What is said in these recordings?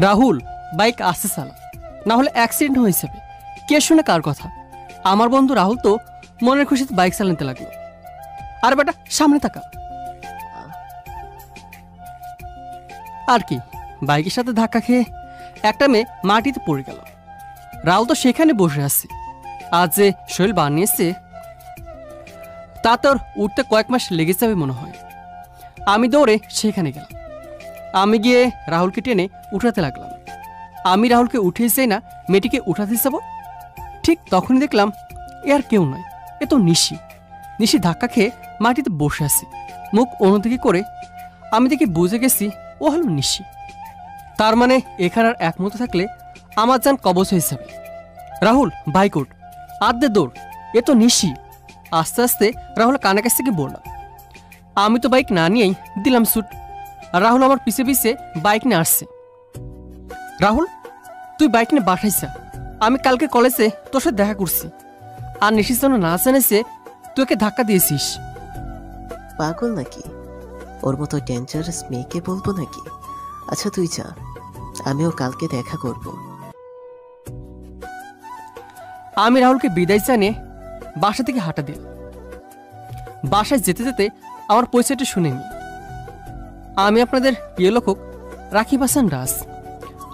Rahul bike আসতে চালা, না হলে অ্যাক্সিডেন্ট হয়ে যাবে। কে শুনে কার কথা? আমার বন্ধু রাহুল তো মনের খুশিতে বাইক চালাতে লাগলো। আর বেটা সামনে তাকা। আর কি, বাইকের সাথে ধাক্কা খেয়ে একটা মেয়ে মাটিতে পড়ে গেল। রাহুল তো সেখানে বসে আছে। আজ যে শরীর বানিয়েছে তা তোর উঠতে কয়েক মাস লেগে যাবে মনে হয়। আমি দৌড়ে সেখানে গেলাম। আমি গিয়ে রাহুলকে টেনে উঠাতে লাগলাম। আমি রাহুলকে উঠিয়ে যাই না মেয়েটিকে উঠাতে যাব, ঠিক তখনই দেখলাম এ আর কেউ নয়, এ তো নিশি। নিশি ধাক্কা খেয়ে মাটিতে বসে আছে, মুখ অন্যদিকে করে। আমি দেখে বুঝে গেছি ও হলো নিশি। তার মানে এখানে আর এক মুহূর্ত থাকলে আমার যান কবচ হয়ে যাবে। রাহুল বাইক উঠ, আদে দৌড়, এ তো নিশি। আস্তে আস্তে রাহুল কানের কাছ থেকে বললাম। আমি তো বাইক না নিয়েই দিলাম সুট। রাহুল আমার পিছে পিছে বাইক নিয়ে আসছে। রাহুল তুই বাইক নিয়ে বাসাইছা, আমি কালকে কলেজে তোর সাথে দেখা করছি। আর নিশির জন্য না জানিসে তুই ওকে ধাক্কা দিয়েছিস। পাগল নাকি? ওর মতো ডেঞ্জারাস মেয়েকে বলবো নাকি? আচ্ছা তুই যা, আমিও কালকে দেখা করব। আমি রাহুলকে বিদায় জানিয়ে বাসা থেকে হাঁটা দিলাম। বাসায় যেতে যেতে আমার পরিচয়টা শুনেনি। আমি আপনাদের প্রিয় লেখক রাকিব হাসান রাজ।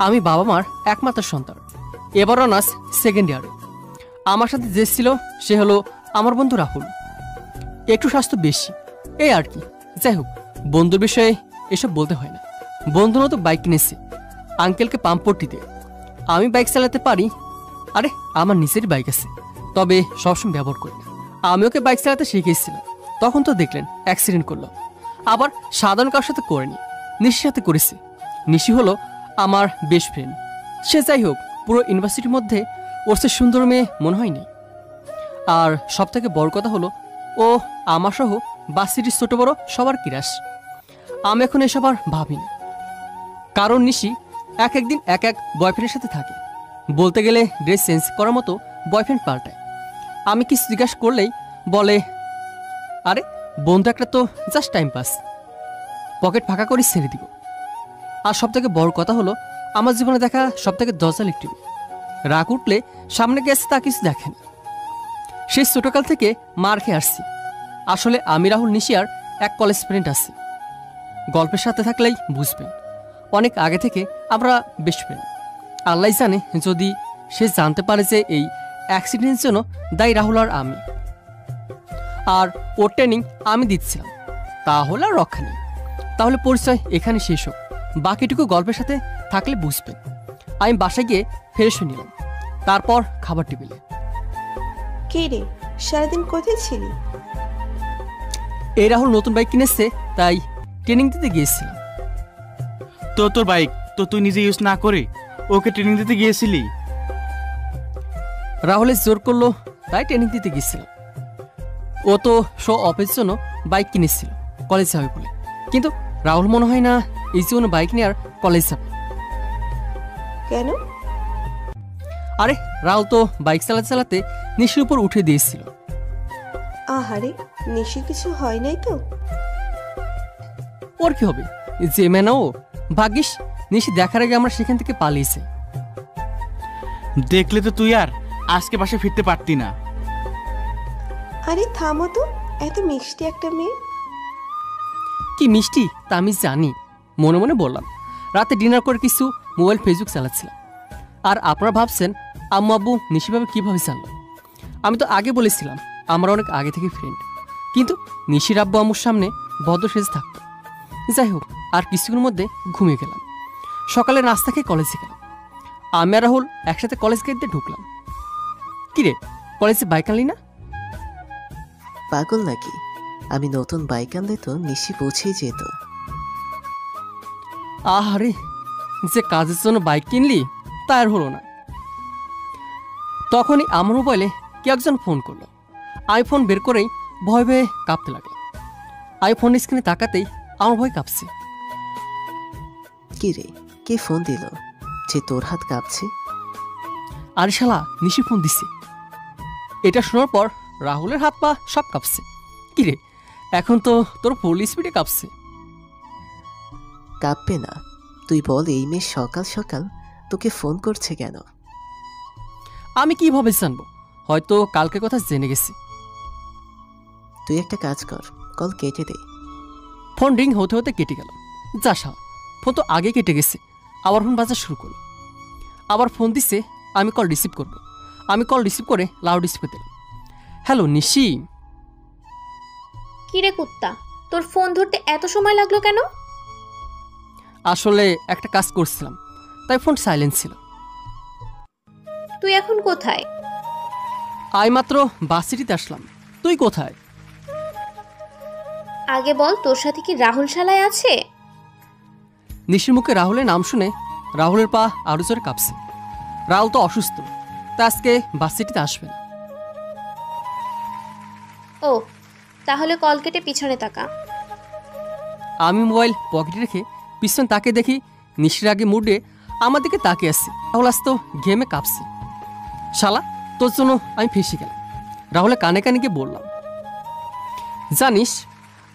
আমি বাবা মার একমাত্র সন্তান। এবার অনার্স সেকেন্ড ইয়ারে। আমার সাথে যে ছিল সে হলো আমার বন্ধু রাহুল। একটু স্বাস্থ্য বেশি, এই আর কি। যাই হোক, বন্ধুর বিষয়ে এসব বলতে হয় না। বন্ধু মতো বাইক কিনেছে আঙ্কেলকে পাম্পট্টিতে। আমি বাইক চালাতে পারি। আরে আমার নিচেরই বাইক আছে, তবে সবসময় ব্যবহার করি না। আমি ওকে বাইক চালাতে শিখিয়েছিলাম, তখন তো দেখলেন অ্যাক্সিডেন্ট করলো। আবার সাধারণ কারোর সাথে করেনি, নিশির সাথে করেছে। নিশি হলো আমার বেস্ট ফ্রেন্ড। সে যাই হোক, পুরো ইউনিভার্সিটির মধ্যে ওর সে সুন্দর মেয়ে মনে হয়নি। আর সব থেকে বড় কথা হলো ও আমার সহ বাসিটির ছোট বড় সবার কিরাস। আমি এখন এসব আর ভাবি না, কারণ নিশি একদিন এক বয়ফ্রেন্ডের সাথে থাকে। বলতে গেলে ড্রেস চেঞ্জ করার মতো বয়ফ্রেন্ড পাল্টায়। আমি কিছু জিজ্ঞাসা করলেই বলে, আরে বন্ধু একটা তো জাস্ট টাইম পাস, পকেট ফাঁকা করে ছেড়ে দিব। আর সব থেকে বড় কথা হলো আমার জীবনে দেখা সব থেকে দরজাল একটি রাগ উঠলে সামনে গেছে তা কিছু দেখে না। সেই ছোটকাল থেকে মার খেয়ে আসছি। আসলে আমি রাহুল নিশিয়ার এক কলেজ ফ্রেন্ড আছি। গল্পের সাথে থাকলেই বুঝবেন, অনেক আগে থেকে আমরা বেস্ট ফ্রেন্ড। আল্লাহ জানে যদি সে জানতে পারে যে এই অ্যাক্সিডেন্টের জন্য দায়ী রাহুল আর আমি, আর ওর ট্রেনিং আমি দিচ্ছিলাম, তাহলে আর রক্ষা নেই। তাহলে পরিচয় এখানে শেষ হোক, বাকিটুকু গল্পের সাথে থাকলে বুঝবেন। আমি বাসায় গিয়ে ফ্রেশ হয়ে নিলাম, তারপর খাবার টেবিলে। কে রে, সারাদিন কোথায় ছিলি? এই রাহুল নতুন বাইক কিনেছে, তাই ট্রেনিং দিতে গিয়েছিলাম। তোর বাইক তো তুই নিজে ইউজ না করে ওকে ট্রেনিং দিতে গিয়েছিলি? রাহুলের জোর করলো তাই ট্রেনিং দিতে গিয়েছিলাম। ও তো শো অফের জন্য বাইক কিনেছিল কলেজ যাবে বলে, কিন্তু রাহুল মনে হয় না এই জীবনে বাইক নিয়ে আর কলেজ যাবে। কেন? আরে রাহুল তো বাইক চালাতে চালাতে নিশির উপর উঠে দিয়েছিল। আহারে, নিশি কিছু হয় নাই তো? ওর কি হবে, যে মেনা ও। ভাগ্যিস নিশি দেখার আগে আমরা সেখান থেকে পালিয়েছি। দেখলে তো তুই আর আজকে বাসে ফিরতে পারতি না। আরে থামো তো, এত মিষ্টি একটা মেয়ে। কি মিষ্টি তা আমি জানি, মনে মনে বললাম। রাতে ডিনার করে কিছু মোবাইল ফেসবুক চালাচ্ছিলাম। আর আপনারা ভাবছেন আম্মু আব্বু নিশিভাবে কীভাবে জানলো। আমি তো আগে বলেছিলাম আমরা অনেক আগে থেকে ফ্রেন্ড, কিন্তু নিশির আব্বু আম্মুর সামনে ভদ্র সেজে থাকতো। যাই হোক, আর কিছুক্ষণের মধ্যে ঘুমিয়ে গেলাম। সকালে নাস্তা খেয়ে কলেজে গেলাম। আমি আর রাহুল একসাথে কলেজ গেট দিয়ে ঢুকলাম। কিরে, কলেজে বাইক আনলি না? পাগল নাকি? আমি নতুন বাইক আনলে তো নিশি পৌঁছেই যেত। আহারে, যে কাজের জন্য বাইক কিনলি তা আর হলো না। তখনই আমার মোবাইলে কে একজন ফোন করলো। আমি ফোন বের করেই ভয় ভয়ে কাঁপতে লাগলাম। আমি ফোন স্ক্রিনে তাকাতেই আমার ভয় কাঁপছে। কি রে, কে ফোন দিল যে তোর হাত কাঁপছে? আরে শালা, নিশি ফোন দিছে। এটা শোনার পর রাহুলের হাত পা সব কাঁপছে। কিরে, এখন তো তোর ফুল স্পিডে কাঁপছে। কাঁপবে না, তুই বল, এই মেয়ে সকাল সকাল তোকে ফোন করছে কেন? আমি কিভাবে জানবো? হয়তো কালকে কথা জেনে গেছি। তুই একটা কাজ কর, কল কেটে দে। ফোন রিং হতে হতে কেটে গেল। যা শালা, ফোন তো আগে কেটে গেছে, আবার ফোন বাজা শুরু করলো। আবার ফোন দিচ্ছে, আমি কল রিসিভ করব। আমি কল রিসিভ করে লাউড স্পিকার দিলাম। হ্যালো নিশি। কিরে কুত্তা, তোর ফোন ধরতে এত সময় লাগলো কেন? আসলে একটা কাজ করছিলাম, তাই ফোন সাইলেন্ট ছিল। তুই এখন কোথায়? আমি মাত্র বাস সিটিতে আসলাম। তুই কোথায়? আগে বল, তোর সাথে কি রাহুল শালায় আছে? নিশির মুখে রাহুলের নাম শুনে রাহুলের পা আরো জোরে কাঁপছে। রাহুল তো অসুস্থ, তাই আজকে বাস সিটিতে আসবে না। ও, তাহলে কল কেটে পিছনে তাকা। আমি মোবাইল পকেটে রেখে পিছনে তাকে দেখি নিশির আগে মুডে আমার দিকে তাকিয়ে আসছে। রাহুল আজ তো ঘেমে কাঁপছে। শালা, তোর জন্য আমি ফেসে গেলাম। রাহুলের কানে কানে গিয়ে বললাম, জানিস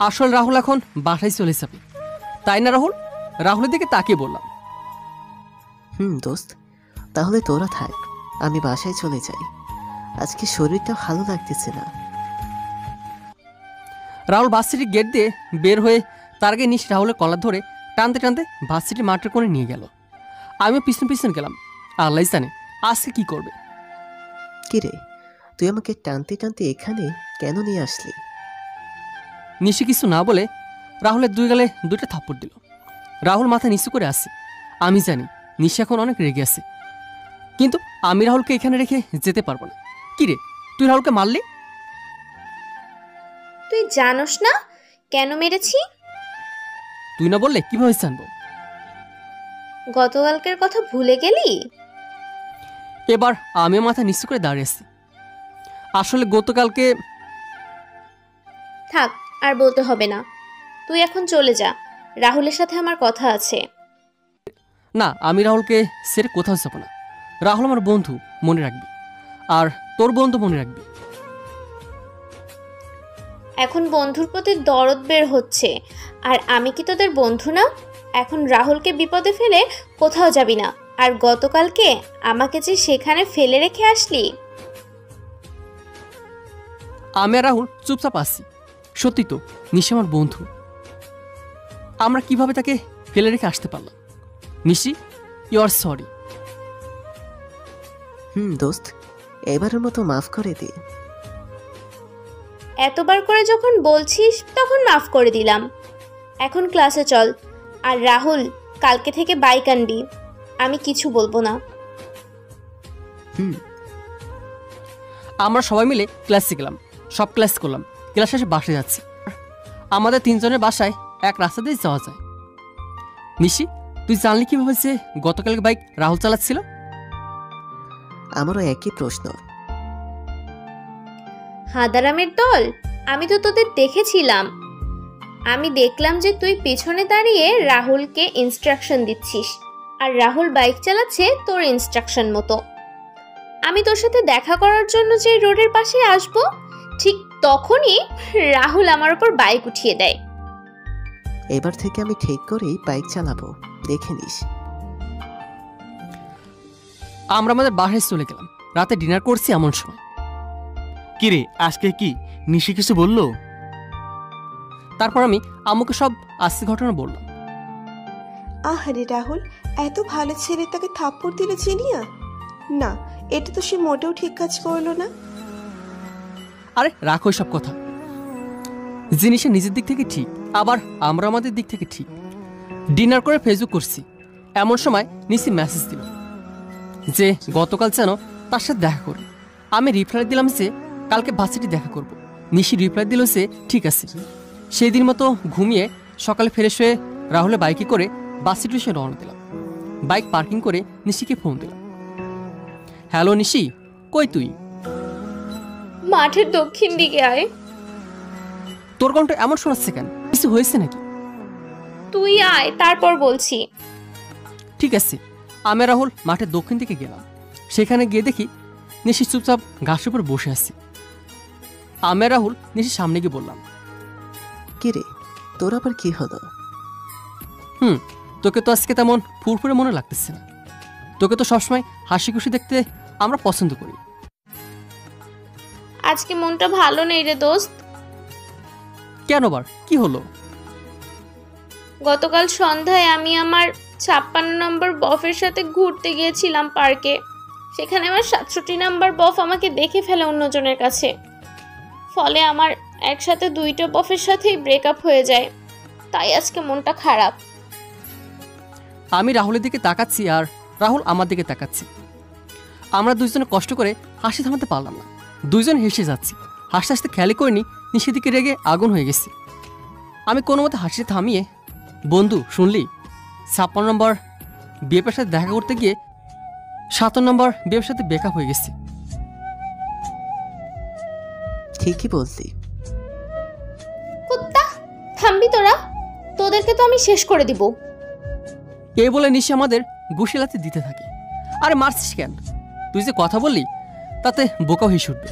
আসল রাহুল এখন বাসায় চলে যাবে, তাই না রাহুল? রাহুলের দিকে তাকিয়ে বললাম। দোস্ত, তাহলে তোরা থাক, আমি বাসায় চলে যাই। আজকে শরীরটা ভালো লাগতেছে না। রাহুল বাস সিটির গেট দিয়ে বের হয়ে তার আগে নিশ রাহুলের কলার ধরে টানতে টানতে বাস সিটির মাঠের কোণে নিয়ে গেল। আমিও পিছন পিছন গেলাম। আল্লাহ জানে আজকে কি করবে। কিরে, তুই আমাকে টানতে টানতে এখানে কেন নিয়ে আসলি? নিশি কিছু না বলে রাহুলের দুই গালে দুইটা থাপ্পড় দিল। রাহুল মাথা নিচু করে আসে। আমি জানি নিশি এখন অনেক রেগে আছে, কিন্তু আমি রাহুলকে এখানে রেখে যেতে পারবো না। কিরে, তুই রাহুলকে মারলি? তুই জানোস না কেন মেরেছি? তুই না বললে কিভাবে জানবো? গতকালকের কথা ভুলে গেলি? এবার আমিও মাথা নিচু করে দাঁড়িয়ে আছি। আসলে গতকালকে। থাক, আর বলতে হবে না। তুই এখন চলে যা, রাহুলের সাথে আমার কথা আছে। না, আমি রাহুলকে ছেড়ে কোথাও যাব না। রাহুল আমার বন্ধু, মনে রাখবি। আর তোর বন্ধু মনে রাখবি। এখন বন্ধুর প্রতি দরদ বের হচ্ছে, আর আমি কি তোদের বন্ধু না? এখন রাহুলকে বিপদে ফেলে কোথাও যাবি না। আর গতকালকে আমাকে যে সেখানে ফেলে রেখে আসলি। আমি আর রাহুল চুপচাপ আসছি। সত্যি তো, নিশি আমার বন্ধু। আমরা কিভাবে তাকে ফেলে রেখে আসতে পারলাম? নিশি, ইউ আর সরি। দোস্ত, এবারের মতো মাফ করে দে। এতবার করে যখন বলছিস তখন মাফ করে দিলাম। এখন ক্লাসে চল। আর রাহুল, কালকে থেকে বাইক আনবি। আমি কিছু বলবো না। আমরা সবাই মিলে ক্লাসে গেলাম, সব ক্লাস করলাম। ক্লাস শেষে বাসে যাচ্ছি। আমাদের তিনজনের বাসায় এক রাস্তা দিয়ে যাওয়া যায়। নিশি, তুই জানলি কিভাবে যে গতকালকে বাইক রাহুল চালাচ্ছিল? আমারও একই প্রশ্ন। হাদারামের দল, আমি তো তোদের দেখেছিলাম। আমি দেখলাম যে তুই পেছনে দাঁড়িয়ে রাহুলকে ইনস্ট্রাকশন দিচ্ছিস, আর রাহুল বাইক চালাচ্ছে তোর ইনস্ট্রাকশন মতো। আমি তোর সাথে দেখা করার জন্য যে রোডের পাশে আসব, ঠিক তখনই রাহুল আমার উপর বাইক উঠিয়ে দেয়। এবার থেকে আমি ঠিক করেই বাইক চালাবো, দেখে নিস। আমরা আমাদের বাসায় চলে গেলাম। রাতে ডিনার করছি এমন সময়। কিরে, আজকে কি নিশি কিছু বললো? তারপর আমি আম্মুকে সব আজকে ঘটনা বললাম। আহারে রাহুল, এত ভালো ছেলে তাকে থাপ্পড় দিলে চিনিয়া? না, এটা তো সে মোটেও ঠিক কাজ করলো না। আরে রাখো সব কথা। জিনিসের নিজের দিক থেকে ঠিক, আবার আমরা আমাদের দিক থেকে ঠিক। ডিনার করে ফেসবুক করছি, এমন সময় নিশি মেসেজ দিল যে গতকাল যেন তার সাথে দেখা করি। আমি রিপ্লাই দিলাম যে কালকে ভার্সিটি দেখা করব। নিশি রিপ্লাই দিল যে ঠিক আছে। সেই দিন মতো ঘুমিয়ে সকালে ফ্রেশ হয়ে রাহুলের বাইকে করে ভার্সিটি এসে রওনা দিলাম। বাইক পার্কিং করে নিশিকে ফোন দিলাম। হ্যালো নিশি, কই তুই? মাঠের দক্ষিণ দিকে আয়। তোর কণ্ঠ এমন শোনাচ্ছে কেন? কিছু হয়েছে নাকি? তুই আয়, তারপর বলছি। ঠিক আছে। আমি রাহুল মাঠের দক্ষিণ দিকে গেলাম। সেখানে গিয়ে দেখি নিশি চুপচাপ ঘাসের উপর বসে আছে। আমি রাহুল নিশির সামনে গিয়ে বললাম, কিরে, তোর আবার কি হলো? তোকে তো আজকে তেমন ফুরফুরে মনে লাগতেছে না। তোকে তো সবসময় হাসি খুশি দেখতে আমরা পছন্দ করি। আজকে মনটা ভালো নেই রে দোস্ত। কেন বার, কি হলো? গতকাল সন্ধ্যায় আমি আমার 56 নম্বর বফের সাথে ঘুরতে গিয়েছিলাম পার্কে। সেখানে আমার 67 নম্বর বফ আমাকে দেখে ফেলে অন্যজনের কাছে। ফলে আমার একসাথে 2টা বফের সাথেই ব্রেকআপ হয়ে যায়। তাই আজকে মনটা খারাপ। আমি রাহুলের দিকে তাকাচ্ছি আর রাহুল আমার দিকে তাকাচ্ছি। আমরা দুইজনে কষ্ট করে হাসি থামাতে পারলাম না। দুইজন হেসে যাচ্ছি। হাসতে হাসতে খেয়ালই করিনি নিশির দিকে রেগে আগুন হয়ে গেছে। আমি কোনো মতে হাসি থামিয়ে, বন্ধু শুনলি, 56 নম্বর বিএফের সাথে দেখা করতে গিয়ে 57 নম্বর বিএফের সাথে ব্রেকআপ হয়ে গেছে। ঠিকই বললি। কুত্তা, থামবি তোরা? তোদেরকে তো আমি শেষ করে দিব। এই বলে নিশি আমাদের গুশিলাতে দিতে থাকে। আরে মারছিস কেন? তুই যে কথা বললি তাতে বোকা হয়ে উঠবে।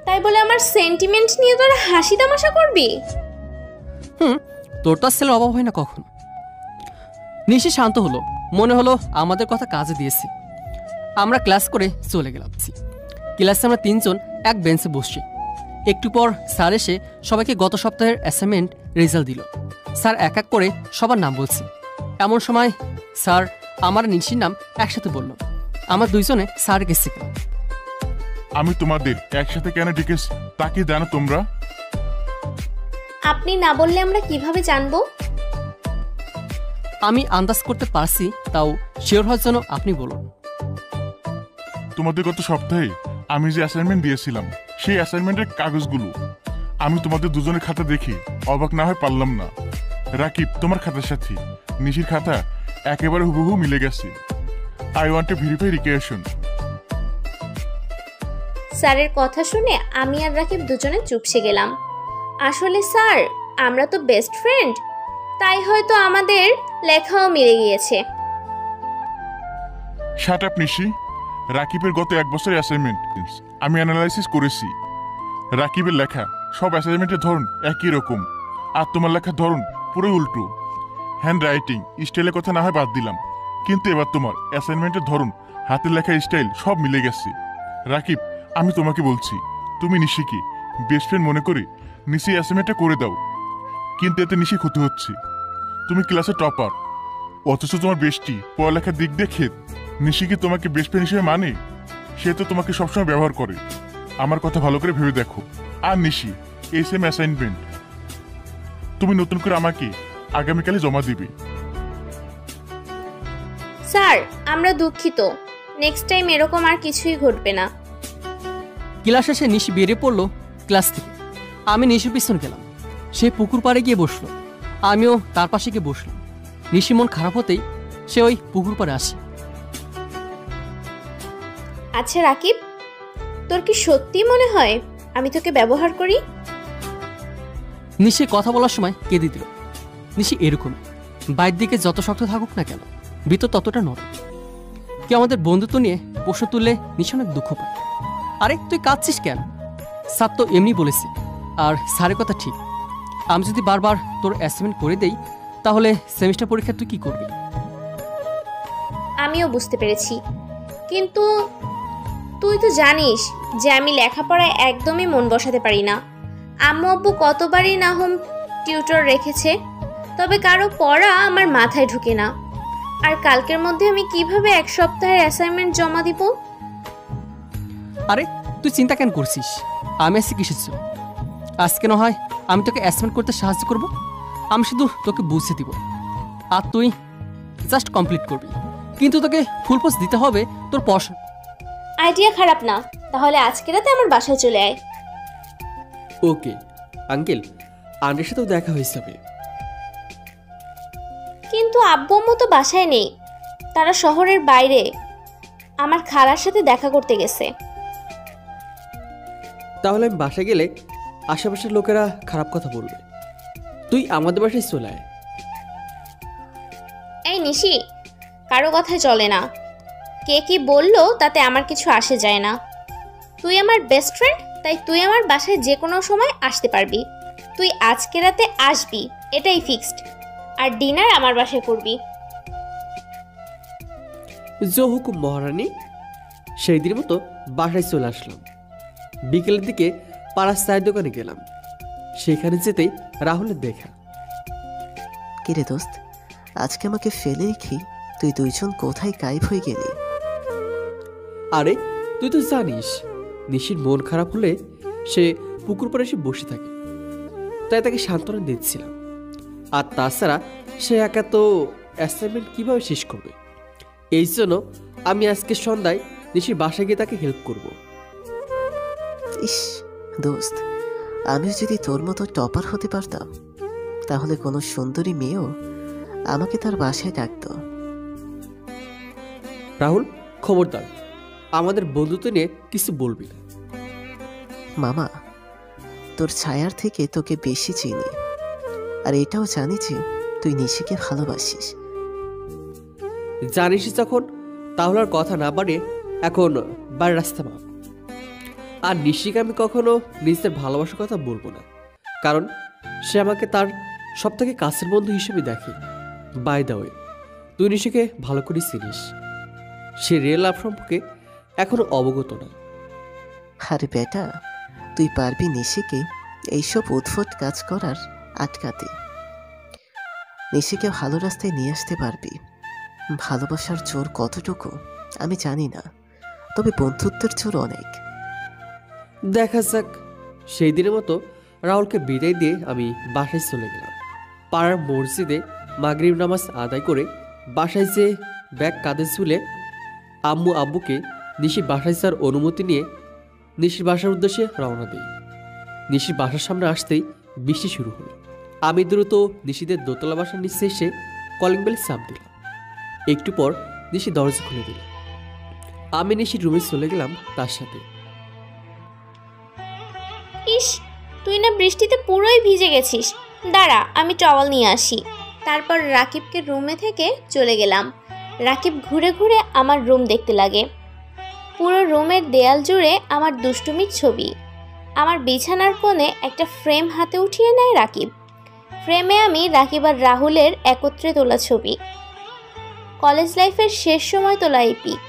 তাই বলে আমার সেন্টিমেন্ট নিয়ে তোরা হাসি তামাশা করবি? তোর তো আর ছেলের অভাব হয় না কখনো। নিশি শান্ত হলো, মনে হলো আমাদের কথা কাজে দিয়েছে। আমরা ক্লাস করে চলে গেলাম। ক্লাসে আমরা 3 জন এক বেঞ্চে বসছি। একটু পর স্যার এসে সবাইকে গত সপ্তাহের অ্যাসাইনমেন্ট রেজাল্ট দিল। স্যার এক এক করে সবার নাম বলছে। এমন সময় স্যার আমার নিশির নাম একসাথে বলল। আমার দুইজনে স্যার গেছে। আমি তোমাদের একসাথে কেন ডেকেছি তা কি জানো তোমরা? আপনি না বললে আমরা কিভাবে জানবো? আমি আন্দাজ করতে পারছি, তাও শিওর হওয়ার জন্য আপনি বলুন। তোমাদের গত সপ্তাহে আমি যে অ্যাসাইনমেন্ট দিয়েছিলাম সেই অ্যাসাইনমেন্টের কাগজগুলো আমি তোমাদের দুজনের খাতা দেখে অবাক না হয়ে পারলাম না। রাকিব, তোমার খাতার সাথে নিশির খাতা একেবারে হুবহু মিলে গেছে। I want to verify requisition. স্যারের কথা শুনে আমি আর রাকিব দুজনে চুপসে গেলাম। আসলে স্যার, আমরা তো বেস্ট ফ্রেন্ড, তাই হয়তো আমাদের লেখাও মিলে গিয়েছে। শাট আপ নিশি। রাকিবের গত 1 বছরের অ্যাসাইনমেন্ট আমি অ্যানালাইসিস করেছি। রাকিবের লেখা সব অ্যাসাইনমেন্টের ধরন একই রকম, আর তোমার লেখার ধরন পুরোই উল্টো। হ্যান্ড রাইটিং স্টাইলের কথা না হয় বাদ দিলাম, কিন্তু এবার তোমার অ্যাসাইনমেন্টের ধরন, হাতের লেখা স্টাইল সব মিলে গেছে। রাকিব, আমি তোমাকে বলছি, তুমি নিশিকে বেস্ট ফ্রেন্ড মনে করে নিশি অ্যাসাইনমেন্টটা করে দাও। কিন্তু এতে নিশি ক্ষতি হচ্ছে। তুমি ক্লাসে টপার, অথচ তোমার বেস্টি পড়ালেখার দিক দেখে নিশি কি তোমাকে বেস্ট ফ্রেন্ড হিসেবে মানে? সে তো তোমাকে সবসময় ব্যবহার করে। আমার কথা ভালো করে ভেবে দেখো। আর নিশি, এই সেম অ্যাসাইনমেন্ট তুমি নতুন করে আমাকে আগামীকালে জমা দিবে। স্যার, আমরা দুঃখিত। নেক্সট টাইম এরকম আর কিছুই ঘটবে না। ক্লাস শেষে নিশি বেরিয়ে পড়লো ক্লাস থেকে। আমি নিশির পিছনে গেলাম। সে পুকুর পাড়ে গিয়ে বসলো। আমিও তার পাশে গিয়ে বসলাম। নিশি মন খারাপ হতেই সে ওই পুকুর পাড়ে আসে। আচ্ছা রাকিব, তোর কি সত্যি মনে হয় আমি তোকে ব্যবহার করি? নিশি কথা বলার সময় কেঁদে দিল। নিশি এরকম, বাইরের দিকে যত শক্ত থাকুক না কেন, ভিতর ততটা নরম। কেউ আমাদের বন্ধুত্ব নিয়ে প্রশ্ন তুললে নিশি অনেক দুঃখ পায়। আরে তুই কাঁদছিস কেন? স্যার তো এমনি বলেছে, আর স্যারের কথা ঠিক। আমি যদি বারবার তোর অ্যাসাইনমেন্ট করে দেই তাহলে সেমিস্টার পরীক্ষা তুই কি করবি? আমিও বুঝতে পেরেছি, কিন্তু তুই তো জানিস যে আমি লেখাপড়ায় একদমই মন বসাতে পারি না। আম্মু আব্বু কতবারই না হোম টিউটর রেখেছে, তবে কারো পড়া আমার মাথায় ঢুকে না। আর কালকের মধ্যে আমি কিভাবে 1 সপ্তাহের অ্যাসাইনমেন্ট জমা দিব? আরে তুই চিন্তা কেন করছিস? আমি আছি কিসের জন্য? আজকে না হয় আমি তোকে অ্যাসাইনমেন্ট করতে সাহায্য করব। আমি শুধু তোকে বুঝিয়ে দিব, আর তুই জাস্ট কমপ্লিট করবি। কিন্তু তোকে ফুল পোস্ট দিতে হবে তোর পড়াশোনা। আইডিয়া খারাপ না, তাহলে আজকে রাতে আমার বাসায় চলে আয়। ওকে আঙ্কেল, আন্টির সাথেও দেখা হয়েছে হবে। কিন্তু আব্বু আম্মু তো বাসায় নেই, তারা শহরের বাইরে আমার খালার সাথে দেখা করতে গেছে। তাহলে আমি বাসায় গেলে আশেপাশের লোকেরা খারাপ কথা বলবে। তুই আমাদের বাসায় চলে আয়। এই নিশি, কারো কথায় চলে না। কে কি বললো তাতে আমার কিছু আসে যায় না। তুই আমার বেস্ট ফ্রেন্ড, তাই তুই আমার বাসায় যে কোনো সময় আসতে পারবি। তুই আজকে রাতে আসবি, এটাই ফিক্সড। আর ডিনার আমার বাসায় করবি। জো হুকুম মহারানী। সেই দিনের মতো বাসায় চলে আসলাম। বিকেলের দিকে পাড়ার চায়ের দোকানে গেলাম। সেখানে যেতেই রাহুলের দেখা। কিরে দোস্ত, আজকে আমাকে ফেলে রেখে তুই দুইজন কোথায় গায়েব হয়ে গেলি? আরে তুই তো জানিস নিশির মন খারাপ হলে সে পুকুর পাড়ে এসে বসে থাকে, তাই তাকে সান্ত্বনা দিচ্ছিলাম। আর তাছাড়া সে একা তো অ্যাসাইনমেন্ট কিভাবে শেষ করবে, এই জন্য আমি আজকে সন্ধ্যায় নিশির বাসায় গিয়ে তাকে হেল্প করব। ইস দোস্ত, আমিও যদি তোর মতো টপার হতে পারতাম তাহলে কোনো সুন্দরী মেয়েও আমাকে তার বাসায় ডাকতো। রাহুল, খবরদার আমাদের বন্ধুত্ব নিয়ে কিছু বলবি না। মামা, তোর ছায়ার থেকে তোকে বেশি চিনি, আর এটাও জানি যে তুই নিশিকে ভালোবাসিস। জানিস যখন, তাহলে আর কথা না বাড়িয়ে এখন বাড়ির রাস্তা মাপ। আর নিশিকে আমি কখনো নিজের ভালোবাসার কথা বলবো না, কারণ সে আমাকে তার সব থেকে কাছের বন্ধু হিসেবে দেখে। বাই দ্য ওয়ে, তুই নিশিকে ভালো করে চিনিস, সে রিয়েল লাভ সম্পর্কে এখনো অবগত না। আরে বেটা, তুই পারবি নিশিকে এইসব উদ্ভট কাজ করার আটকাতে। নিশিকে ভালো রাস্তায় নিয়ে আসতে পারবি। ভালোবাসার জোর কতটুকু আমি জানি না, তবে বন্ধুত্বের জোর অনেক। দেখা যাক। সেই দিনের মতো রাহুলকে বিদায় দিয়ে আমি বাসায় চলে গেলাম। পাড়ার মসজিদে মাগরিব নামাজ আদায় করে বাসায় যেয়ে ব্যাগ কাঁধে ঝুলে আম্মু আব্বুকে নিশির বাসায় যাওয়ার অনুমতি নিয়ে নিশির বাসার উদ্দেশ্যে রওনা দিই। নিশির বাসার সামনে আসতেই বৃষ্টি শুরু হলো। আমি দ্রুত নিশিদের দোতলা বাসার নিচে এসে কলিং বেল চাপ দিলাম। একটু পর নিশি দরজা খুলে দিল। আমি নিশির রুমে চলে গেলাম তার সাথে। ইস, তুই না বৃষ্টিতে পুরোই ভিজে গেছিস। দাঁড়া, আমি টাওয়াল নিয়ে আসি। তারপর রাকিবকে রুমে থেকে চলে গেলাম। রাকিব ঘুরে ঘুরে আমার রুম দেখতে লাগে। পুরো রুমের দেয়াল জুড়ে আমার দুষ্টুমির ছবি। আমার বিছানার কোণে একটা ফ্রেম হাতে উঠিয়ে নেয় রাকিব। ফ্রেমে আমি রাকিব আর রাহুলের একত্রে তোলা ছবি। কলেজ লাইফের শেষ সময় তোলা এই পিক।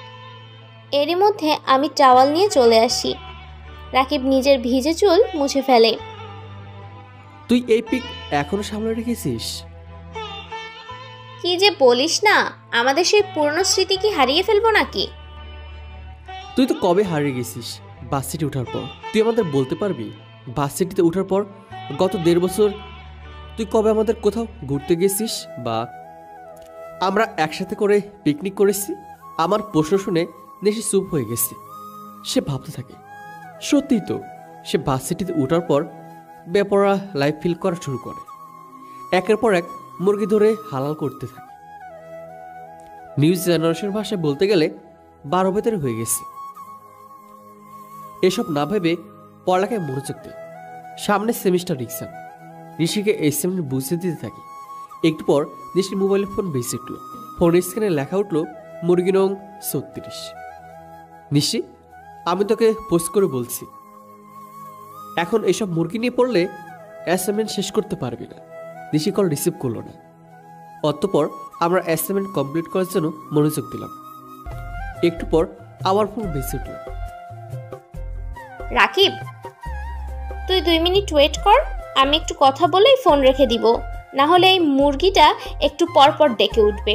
এরই মধ্যে আমি টাওয়াল নিয়ে চলে আসি। রাকিব নিজের ভিজে চুল মুছে ফেলে। তুই এই পিক এখনো সামলে রেখেছিস? কি যে বলিস না, আমাদের সেই পুরনো স্মৃতি কি হারিয়ে ফেলবো নাকি? তুই তো কবে হারিয়ে গেছিস বাস সিটে ওঠার পর। তুই আমাদের বলতে পারবি বাস সিটিতে ওঠার পর গত 1.5 বছর তুই কবে আমাদের কোথাও ঘুরতে গেছিস বা আমরা একসাথে করে পিকনিক করেছি? আমার প্রশ্ন শুনে নেশে চুপ হয়ে গেছে। সে ভাবতে থাকে, সত্যিই তো সে বাস সিটিতে ওঠার পর বেপরোয়া লাইফ ফিল করা শুরু করে। একের পর এক মুরগি ধরে হালাল করতে থাকে। নিউ জেনারেশন ভাষায় বলতে গেলে 12 ভেতরে হয়ে গেছে। এসব না ভেবে পড়ালেখায় মনোযোগ দেয়। সামনে সেমিস্টার এক্সাম। ঋষিকে এসাইনমেন্ট বুঝিয়ে দিতে থাকে। একটু পর নিশির মোবাইলে ফোন বেজে উঠল। ফোনের স্ক্রিনে লেখা উঠল মুরগি নং 36। নিশি, আমি তোকে পোস্ট করে বলছি, এখন এসব মুরগি নিয়ে পড়লে অ্যাসাইনমেন্ট শেষ করতে পারবি না। নিশি কল রিসিভ করলো না। অতঃপর আমরা অ্যাসাইনমেন্ট কমপ্লিট করার জন্য মনোযোগ দিলাম। একটু পর আবার ফোন বেজে উঠল। রাকিব, তুই 2 মিনিট ওয়েট কর, আমি একটু কথা বলেই ফোন রেখে দিব, না হলে এই মুরগিটা একটু পর পর ডেকে উঠবে।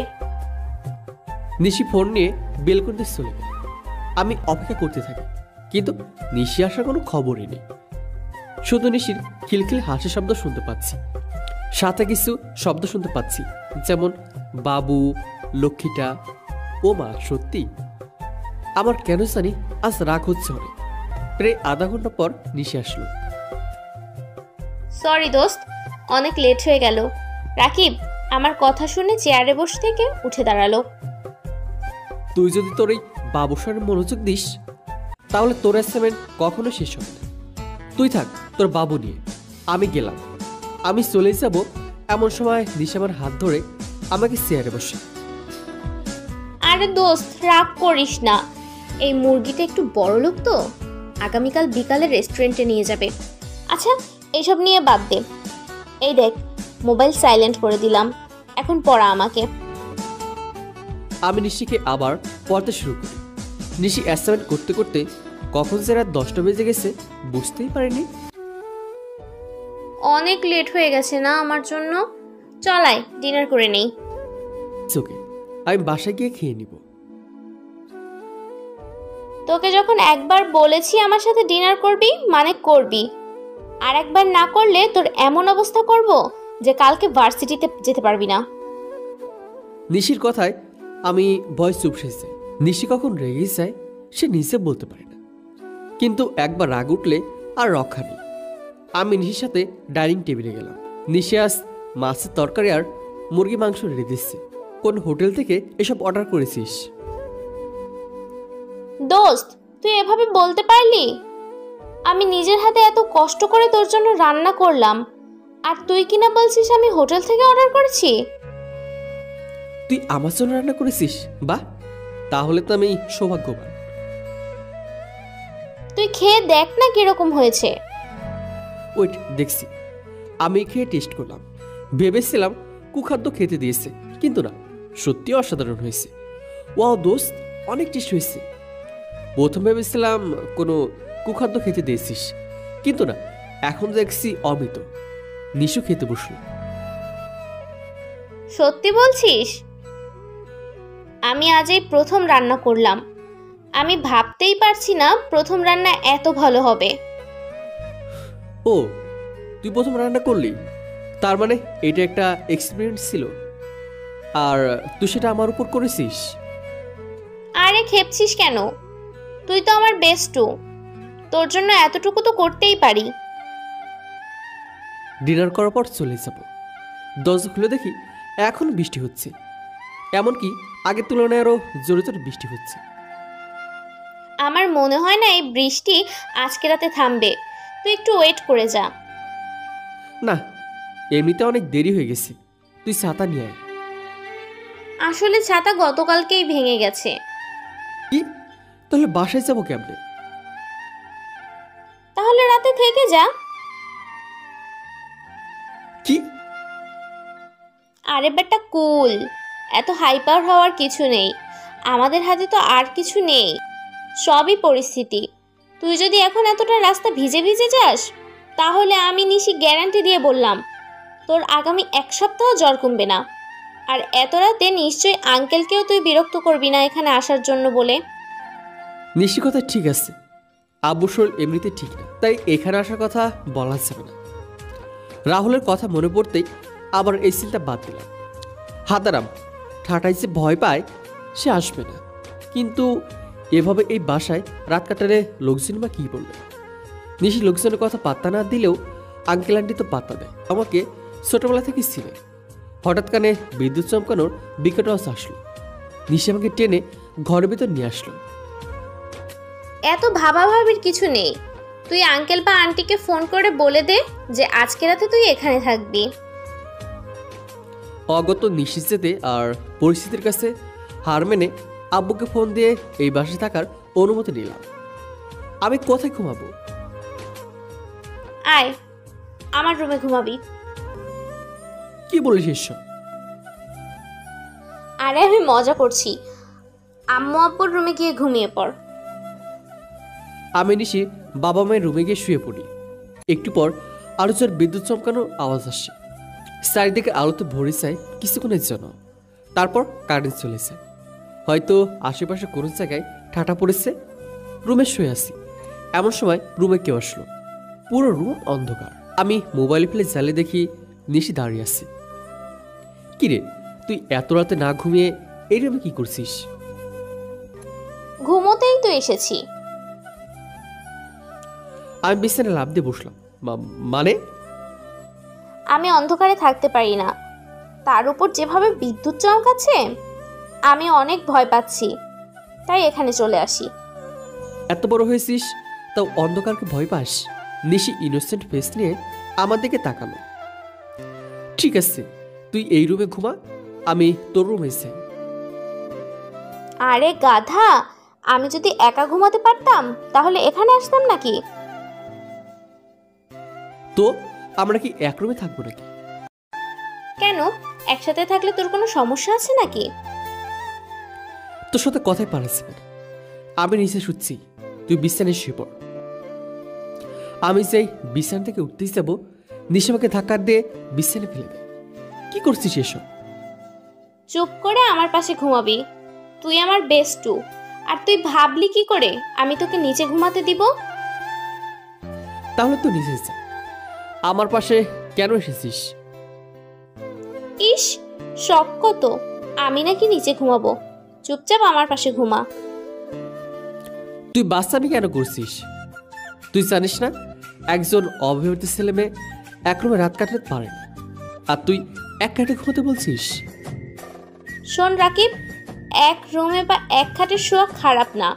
নিশি ফোন নিয়ে বেলকনিতে চলে গেল। আমি অপেক্ষা করতে থাকি, কিন্তু নিশি আসার কোনো খবরই নেই। শুধু নিশির খিলখিল হাসির শব্দ শুনতে পাচ্ছি, সাথে কিছু শব্দ শুনতে পাচ্ছি, যেমন বাবু, লক্ষ্মীটা। ও মা, সত্যি আমার কেন জানি আজ রাগ হচ্ছে অনেক। প্রায় আধা ঘন্টা পর নিশি আসলো। সরি দোস্ত, অনেক লেট হয়ে গেল। রাকিব আমার কথা শুনে চেয়ারে বসে থেকে উঠে দাঁড়ালো। তুই যদি তোর এই বাবুসারে মনোযোগ দিস তাহলে তোর অ্যাসাইনমেন্ট কখনো শেষ হবে না। তুই থাক তোর বাবু নিয়ে, আমি গেলাম। আমি চলে যাব। এমন সময় নিশি আমার হাত ধরে আমাকে চেয়ারে বসে। আরে দোস্ত, রাগ করিস না, এই মুরগিটা একটু বড় লোক তো, আগামীকাল বিকালে রেস্টুরেন্টে নিয়ে যাবে। আচ্ছা, এইসব নিয়ে বাদ দে। এই দেখ, মোবাইল সাইলেন্ট করে দিলাম। এখন পড়া আমাকে। আমি নিশিকে আবার পড়তে শুরু করি। নিশি অ্যাসাইনমেন্ট করতে করতে কখন যে রাত 10টা বেজে গেছে বুঝতেই পারিনি। অনেক লেট হয়ে গেছে না আমার জন্য? চলাই ডিনার করে নেই। ওকে, আমি বাসায় গিয়ে খেয়ে নিব। তোকে যখন একবার বলেছি আমার সাথে ডিনার করবি মানে করবি, আর একবার না করলে তোর এমন অবস্থা করব যে কালকে ভার্সিটিতে যেতে পারবি না। নিশির কথায় আমি ভয় চুপসে যাই। নিশি কখন রেগে যায় সে নিজে বলতে পারে না, কিন্তু একবার রাগ উঠলে আর রক্ষা নেই। আমি নিশির সাথে ডাইনিং টেবিলে গেলাম। নিশি আজ মাছের তরকারি আর মুরগি মাংস রেডি দিচ্ছে। কোন হোটেল থেকে এসব অর্ডার করেছিস? দোস্ত, তুই এভাবে বলতে পারলি? আমি নিজের হাতে এত কষ্ট করে তোর জন্য রান্না করলাম, আর তুই কিনা বলছিস আমি হোটেল থেকে অর্ডার করেছি? তুই আমার জন্য রান্না করেছিস? বাহ, তাহলে তো আমি সৌভাগ্যবান। তুই খেয়ে দেখ না কিরকম হয়েছে। ওয়েট, দেখছি। আমি খেয়ে টেস্ট করলাম। ভেবেছিলাম কুখাদ্য খেতে দিয়েছে, কিন্তু না, সত্যি অসাধারণ হয়েছে। ওয়াও দোস্ত, অনেক টেস্ট হয়েছে। প্রথম ভেবেছিলাম কোনো কুখাদ্য খেতে দিয়েছিস, কিন্তু না, এখন দেখছি অমৃত। নিশু খেতে বসলো। সত্যি বলছিস? আমি আজ এই প্রথম রান্না করলাম। আমি ভাবতেই পারছি না প্রথম রান্না এত ভালো হবে। ও, তুই প্রথম রান্না করলি, তার মানে এটা একটা এক্সপিরিয়েন্স ছিল, আর তুই সেটা আমার উপর করেছিস। আরে খেপছিস কেন? তুই তো আমার বেস্টু, তোর জন্য এতটুকু তো করতেই পারি। ডিনার করার পর চলে যাব। দরজা খুলে দেখি এখন বৃষ্টি হচ্ছে, এমনকি আগের তুলনায় আরও জোরে জোরে বৃষ্টি হচ্ছে। আমার মনে হয় না এই বৃষ্টি আজকে রাতে থামবে। তুই একটু ওয়েট করে যা। না, এমনিতে অনেক দেরি হয়ে গেছে, তুই ছাতা নিয়ে আয়। আসলে ছাতা গতকালকেই ভেঙে গেছে। কি? তাহলে বাসায় যাবো কেমনে? তাহলে রাতে থেকে যা। কি? আরে বেটা কুল, এত হাইপার হওয়ার কিছু নেই। আমাদের হাতে তো আর কিছু নেই, সবই পরিস্থিতি। তুই যদি এখন এতটা রাস্তা ভিজে ভিজে যাস, তাহলে আমি নিশি গ্যারান্টি দিয়ে বললাম তোর আগামী 1 সপ্তাহ জ্বর কমবে না। আর এত রাতে নিশ্চয়ই আঙ্কেলকেও তুই বিরক্ত করবি না এখানে আসার জন্য বলে। নিশি কথা ঠিক আছে, আব্বু শরীর এমনিতে ঠিক না, তাই এখানে আসার কথা বলা যাবে না। রাহুলের কথা মনে পড়তেই আবার এই চিন্তা বাদ দিলাম। হাতারাম ঠাটাই যে ভয় পায় সে আসবে না, কিন্তু এভাবে এই বাসায় রাত কাটালে লোকজন বা কী বলবে? নিশি লোকজনের কথা পাত্তা না দিলেও আঙ্কেল আন্টি তো পাত্তা দেয়। আমাকে ছোটবেলা থেকে ছিলেন। হঠাৎ কানে বিদ্যুৎ চমকানোর বিকট আওয়াজ আসলো। নিশি আমাকে টেনে ঘরের ভিতর নিয়ে আসলো। এত ভাবাভাবির কিছু নেই, তুই আঙ্কেল বা আন্টিকে ফোন করে বলে দে যে আজকে রাতে তুই এখানে থাকবি। অগত নিশ্চিত যেতে আর পরিস্থিতির কাছে হার মেনে আব্বুকে ফোন দিয়ে এই বাসায় থাকার অনুমতি নিলাম। আমি কোথায় ঘুমাবো? আয়, আমার রুমে ঘুমাবি। কি বলিস এসব? আরে আমি মজা করছি, আম্মু আব্বুর রুমে গিয়ে ঘুমিয়ে পড়। আমি নিশি বাবা মায়ের রুমে গিয়ে শুয়ে পড়ি। একটু পর আরো জোর বিদ্যুৎ চমকানোর আওয়াজ আসে। চারিদিকে আলোতে ভরে যায় কিছুক্ষণের জন্য, তারপর কারেন্ট চলে যায়। হয়তো আশেপাশে কোনো জায়গায় ঠাটা পড়েছে। রুমে শুয়ে আছি, এমন সময় রুমে কেউ আসলো। পুরো রুম অন্ধকার। আমি মোবাইল ফেলে জ্বালে দেখি নিশি দাঁড়িয়ে আছে। কিরে, তুই এত রাতে না ঘুমিয়ে এই রুমে কি করছিস? ঘুমোতেই তো এসেছি। আমি বিছানায় লাফ দিয়ে বসলাম। মানে? আমি অন্ধকারে থাকতে পারি না, তার উপর যেভাবে বিদ্যুৎ চমকাচ্ছে আমি অনেক ভয় পাচ্ছি, তাই এখানে চলে আসি। এত বড় হয়েছিস তাও অন্ধকারকে ভয় পাস? নিশি ইনোসেন্ট ফেস নিয়ে আমার দিকে তাকালো। ঠিক আছে, তুই এই রুমে ঘুমা, আমি তোর রুমে যাই। আরে গাধা, আমি যদি একা ঘুমাতে পারতাম তাহলে এখানে আসতাম নাকি? তো আমরা কি এক রুমে থাকবো নাকি? কেন, একসাথে থাকলে তোর কোনো সমস্যা আছে নাকি? তোর সাথে কথাই পারাচ্ছি না। আমি নিচে শুচ্ছি, তুই বিছানায় শুয়ে পড়। আমি যেই বিছানা থেকে উঠতেই যাবো, নিশি আমাকে ধাক্কা দিয়ে বিছানায় ফেলে দেয়। কি করছিস এসব? চুপ করে আমার পাশে ঘুমাবি। তুই আমার বেস্টু। আর তুই ভাবলি কি করে আমি তোকে নিচে ঘুমাতে দিব? তাহলে তো নিচে যা, আমার পাশে কেন এসেছিস? ইস, শখ কত! আমি নাকি নিচে ঘুমাবো? চুপচাপ আমার পাশে ঘুমা। তুই বাচ্চামি কেন করছিস? তুই জানিস না একজন অবিবাহিত ছেলে মেয়ে এক রুমে রাত কাটাতে পারে না, আর তুই এক কাটে ঘুমাতে বলছিস? শোন রাকিব, এক রুমে বা এক খাটে শোয়া খারাপ না।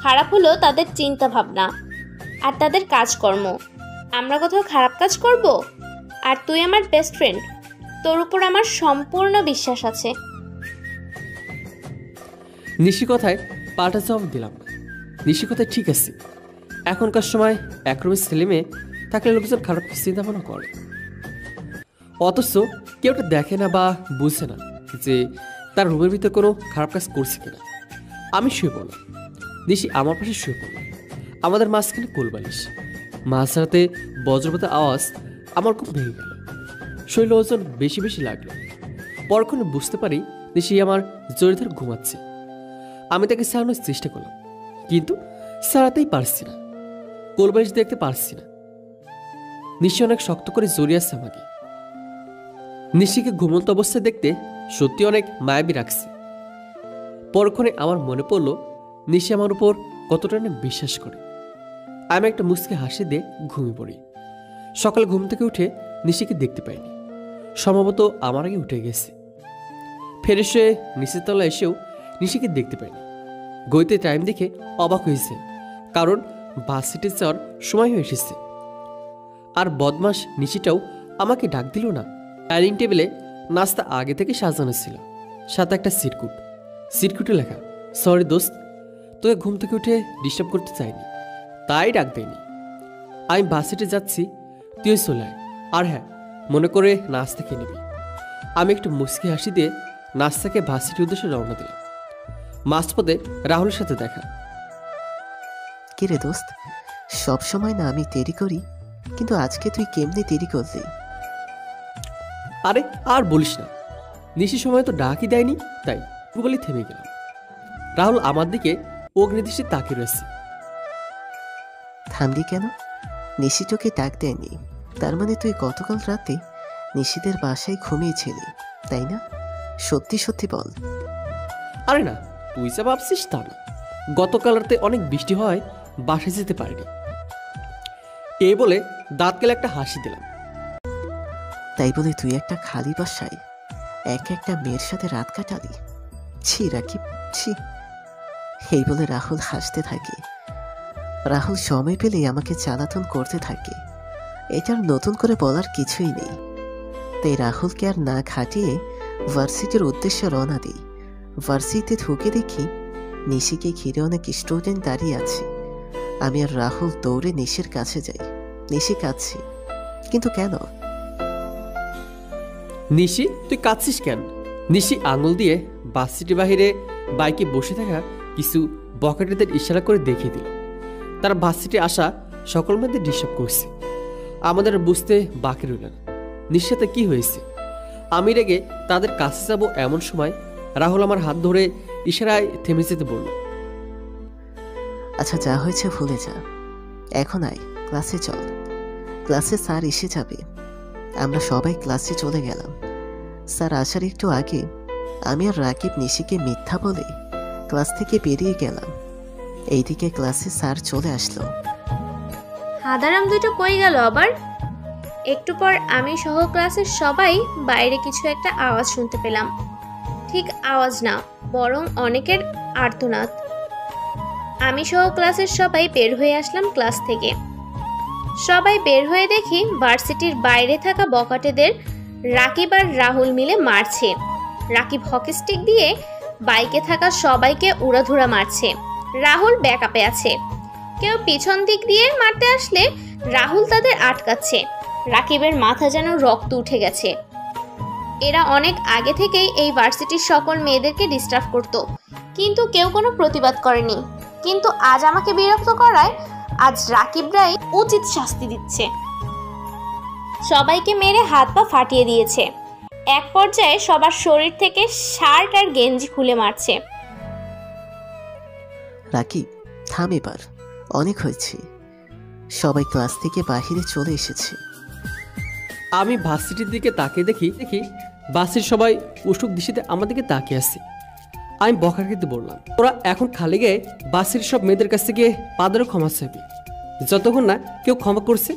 খারাপ হলো তাদের চিন্তা ভাবনা আর তাদের কাজকর্ম। আমরা কোথাও খারাপ কাজ করব? আর তুই আমার বেস্ট ফ্রেন্ড, তোর উপর আমার সম্পূর্ণ বিশ্বাস আছে। নিশি কথায় পাল্টা জবাব দিলাম না। নিশি কথায় ঠিক আছে, এখনকার সময় এক রুমের ছেলে মেয়ে থাকলে লোকজন খারাপ চিন্তা ভাবনা করে, অথচ কেউ এটা দেখে না বা বুঝে না যে তার রুমের ভিতরে কোনো খারাপ কাজ করছে কিনা। আমি শুয়ে পড়লাম, নিশি আমার পাশে শুয়ে পড়ল। আমাদের মাঝখানে কোলবালিশ। মাঝরাতে বজ্রপাতের আওয়াজ আমার খুব ভেঙে গেল, শরীর ওজন বেশি বেশি লাগলো। পরক্ষণে বুঝতে পারি নিশি আমার জড়িয়ে ধরে ঘুমাচ্ছে। আমি তাকে সারানোর চেষ্টা করলাম, কিন্তু সারাতেই পারছি না। কোলবালিশ দেখতে পারছি না। নিশি অনেক শক্ত করে জড়িয়ে আসছে আমাকে। নিশিকে ঘুমন্ত অবস্থায় দেখতে সত্যি অনেক মায়াবী রাখছে। পরক্ষণে আমার মনে পড়ল নিশি আমার উপর কতটা না বিশ্বাস করে। আমি একটা মুচকে হাসি দিয়ে ঘুমিয়ে পড়ি। সকাল ঘুম থেকে উঠে নিশিকে দেখতে পাইনি, সম্ভবত আমার আগে উঠে গেছে। ফ্রেশ হয়ে নিচের তলা এসেও নিশিকে দেখতে পাইনি। গইতে টাইম দেখে অবাক হয়েছে, কারণ বাস সিটে যাওয়ার সময় হয়ে এসেছে। আর বদমাস নিশিটাও আমাকে ডাক দিল না। ডাইনিং টেবিলে নাস্তা আগে থেকে সাজানো ছিল, সাথে একটা সিটকুটে লেখা, সরি দোস্ত, তোকে ঘুম থেকে উঠে ডিস্টার্ব করতে চাইনি, তাই ডাক দেয়নি। আমি বাস সিটে যাচ্ছি, তুই চলে আয়। আর হ্যাঁ, মনে করে নাস্তা খেয়ে নিবি। আমি একটু মুচকি হাসি দিয়ে নাস্তাকে বাস সিটের উদ্দেশ্যে রওনা দিলাম। মাঝপথে রাহুলের সাথে দেখা। কিরে দোস্ত, সব সময় না আমি দেরি করি, কিন্তু আজকে তুই কেমনে দেরি করলি? আরে আর বলিস না, নিশি সময় তো ডাকই দেয়নি, তাই বলে থেমে গেলাম। রাহুল আমার দিকে অগ্নিদৃষ্টি তাকিয়ে রয়েছে। থামলি কেন? নিশি তোকে ডাক দেয়নি, তার মানে তুই গতকাল রাতে নিশিদের বাসায় ঘুমিয়েছিলি, তাই না? সত্যি সত্যি বল। আরে না, তুই যা ভাবছিস তা না। গতকাল রাতে অনেক বৃষ্টি হয়, বাসায় যেতে পারিনি। এই বলে দাঁত কেলে একটা হাসি দিলাম। তাই বলে তুই একটা খালি বাসায় একটা মেয়ের সাথে রাত কাটালি? ছি রাকিব, ছি। এই বলে রাহুল হাসতে থাকে। রাহুল সময় পেলেই আমাকে জ্বালাতন করতে থাকে, এটার নতুন করে বলার কিছুই নেই। তাই রাহুলকে আর না খাটিয়ে ভার্সিটির উদ্দেশ্যে রওনা দিই। ভার্সিটিতে ঢুকে দেখি নিশিকে ঘিরে অনেক স্টুডেন্ট দাঁড়িয়ে আছে। আমি আর রাহুল দৌড়ে নিশির কাছে যাই। নিশি কাঁদছে, কিন্তু কেন? নিশি, তুই কাঁদছিস কেন? নিশি আঙুল দিয়ে বাস সিটের বাহিরে বাইকে বসে থাকা কিছু বকেটেদের ইশারা করে দেখিয়ে দিল। তারা বাস সিটে আসা সকল মেয়েদের ডিস্টার্ব করছে। আমাদের বুঝতে বাকি রইল না নিশির সাথে কি হয়েছে। আমি রেগে তাদের কাছে যাব এমন সময় রাহুল আমার হাত ধরে ইশারায় থেমে যেতে বলল। আচ্ছা, যা হয়েছে ভুলে যা, এখন আয়, ক্লাসে চল। ক্লাসে স্যার এসে যাবে। আমরা সবাই ক্লাসে চলে গেলাম। স্যার আসার একটু আগে আমি আর রাকিব নিশিকে মিথ্যা বলে ক্লাস থেকে বেরিয়ে গেলাম। এইদিকে ক্লাসে স্যার চলে আসলো। হাদারাম দুটো কই গেল আবার? একটু পর আমি সহ ক্লাসের সবাই বাইরে কিছু একটা আওয়াজ শুনতে পেলাম। ঠিক আওয়াজ না, বরং অনেকের আর্তনাদ। আমি সহ ক্লাসের সবাই বের হয়ে আসলাম ক্লাস থেকে। সবাই বের হয়ে দেখি ভার্সিটির বাইরে থাকা বকাটেদের রাকিব আর রাহুল মিলে মারছে। রাকিব হকি স্টিক দিয়ে বাইকে থাকা সবাইকে উড়াধুরা মারছে। রাহুল ব্যাকআপে আছে। কেউ পিছন দিক দিয়ে মারতে আসলে রাহুল তাদের আটকাচ্ছে। রাকিবের মাথা যেন রক্ত উঠে গেছে। এরা অনেক আগে থেকেই এই ভার্সিটির সকল মেয়েদেরকে ডিস্টার্ব করত, কিন্তু কেউ কোনো প্রতিবাদ করেনি। কিন্তু আজ আমাকে বিরক্ত করায় আজ রাকিবরাই উচিত শাস্তি দিচ্ছে। সবাইকে মেরে হাত পা ফাটিয়ে দিয়েছে। এক পর্যায়ে সবার শরীর থেকে শার্ট আর গেঞ্জি খুলে মারছে। রাকিব, থাম এবার, অনেক হয়েছে। সবাই ক্লাস থেকে বাহিরে চলে এসেছে। আমি ভার্সিটির দিকে তাকিয়ে দেখি বাসের সবাই উৎসুক দৃষ্টিতে আমার দিকে তাকিয়ে আসছে। আমি বকাখিতে বললাম, তোরা এখন খালি গিয়ে বাসের সব মেয়েদের কাছ থেকে পাদেরও ক্ষমা চাইবি। যতক্ষণ না কেউ ক্ষমা করছে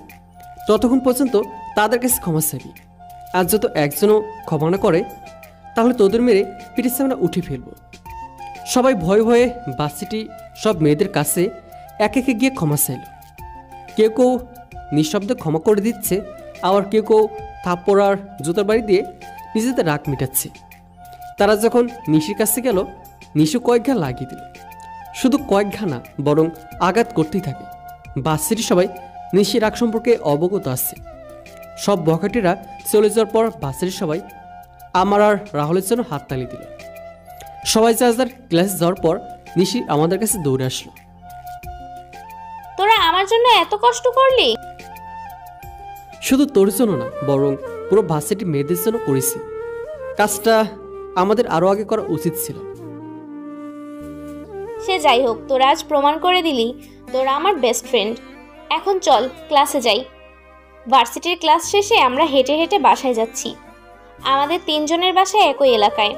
ততক্ষণ পর্যন্ত তাদের কাছে ক্ষমা চাইবি। আর যত একজনও ক্ষমা না করে তাহলে তোদের মেরে পিঠের সামনে উঠে ফেলবো। সবাই ভয়ে ভয়ে বাসিটি সব মেয়েদের কাছে একে একে গিয়ে ক্ষমা চাইল। কেউ কেউ নিঃশব্দে ক্ষমা করে দিচ্ছে, আবার কেউ কেউ থাপ্পড় আর জুতার বাড়ি দিয়ে নিজেদের রাগ মেটাচ্ছে। তারা যখন নিশির কাছে গেল, নিশু কয়েক ঘা লাগিয়ে দিল। শুধু কয়েক ঘা না, বরং আঘাত করতেই থাকে। বাসিটি সবাই নিশির রাগ সম্পর্কে অবগত আছে। সব বখাটিরা চলে যাওয়ার পর বাসের সবাই আমার আর রাহুলের জন্য হাততালি দিল। সবাই যার ক্লাসে যাওয়ার পর নিশি আমাদের কাছে দৌড়ে আসলো। তোরা আমার জন্য এত কষ্ট করলি? শুধু তোর জন্য না, বরং পুরো ভার্সিটি মেয়েদের জন্য করেছি। কাজটা আমাদের আরো আগে করা উচিত ছিল। সে যাই হোক, তোরা আজ প্রমাণ করে দিলি তোরা আমার বেস্ট ফ্রেন্ড। এখন চল ক্লাসে যাই। ভার্সিটির ক্লাস শেষে আমরা হেঁটে হেঁটে বাসায় যাচ্ছি। আমাদের তিনজনের বাসা একই এলাকায়।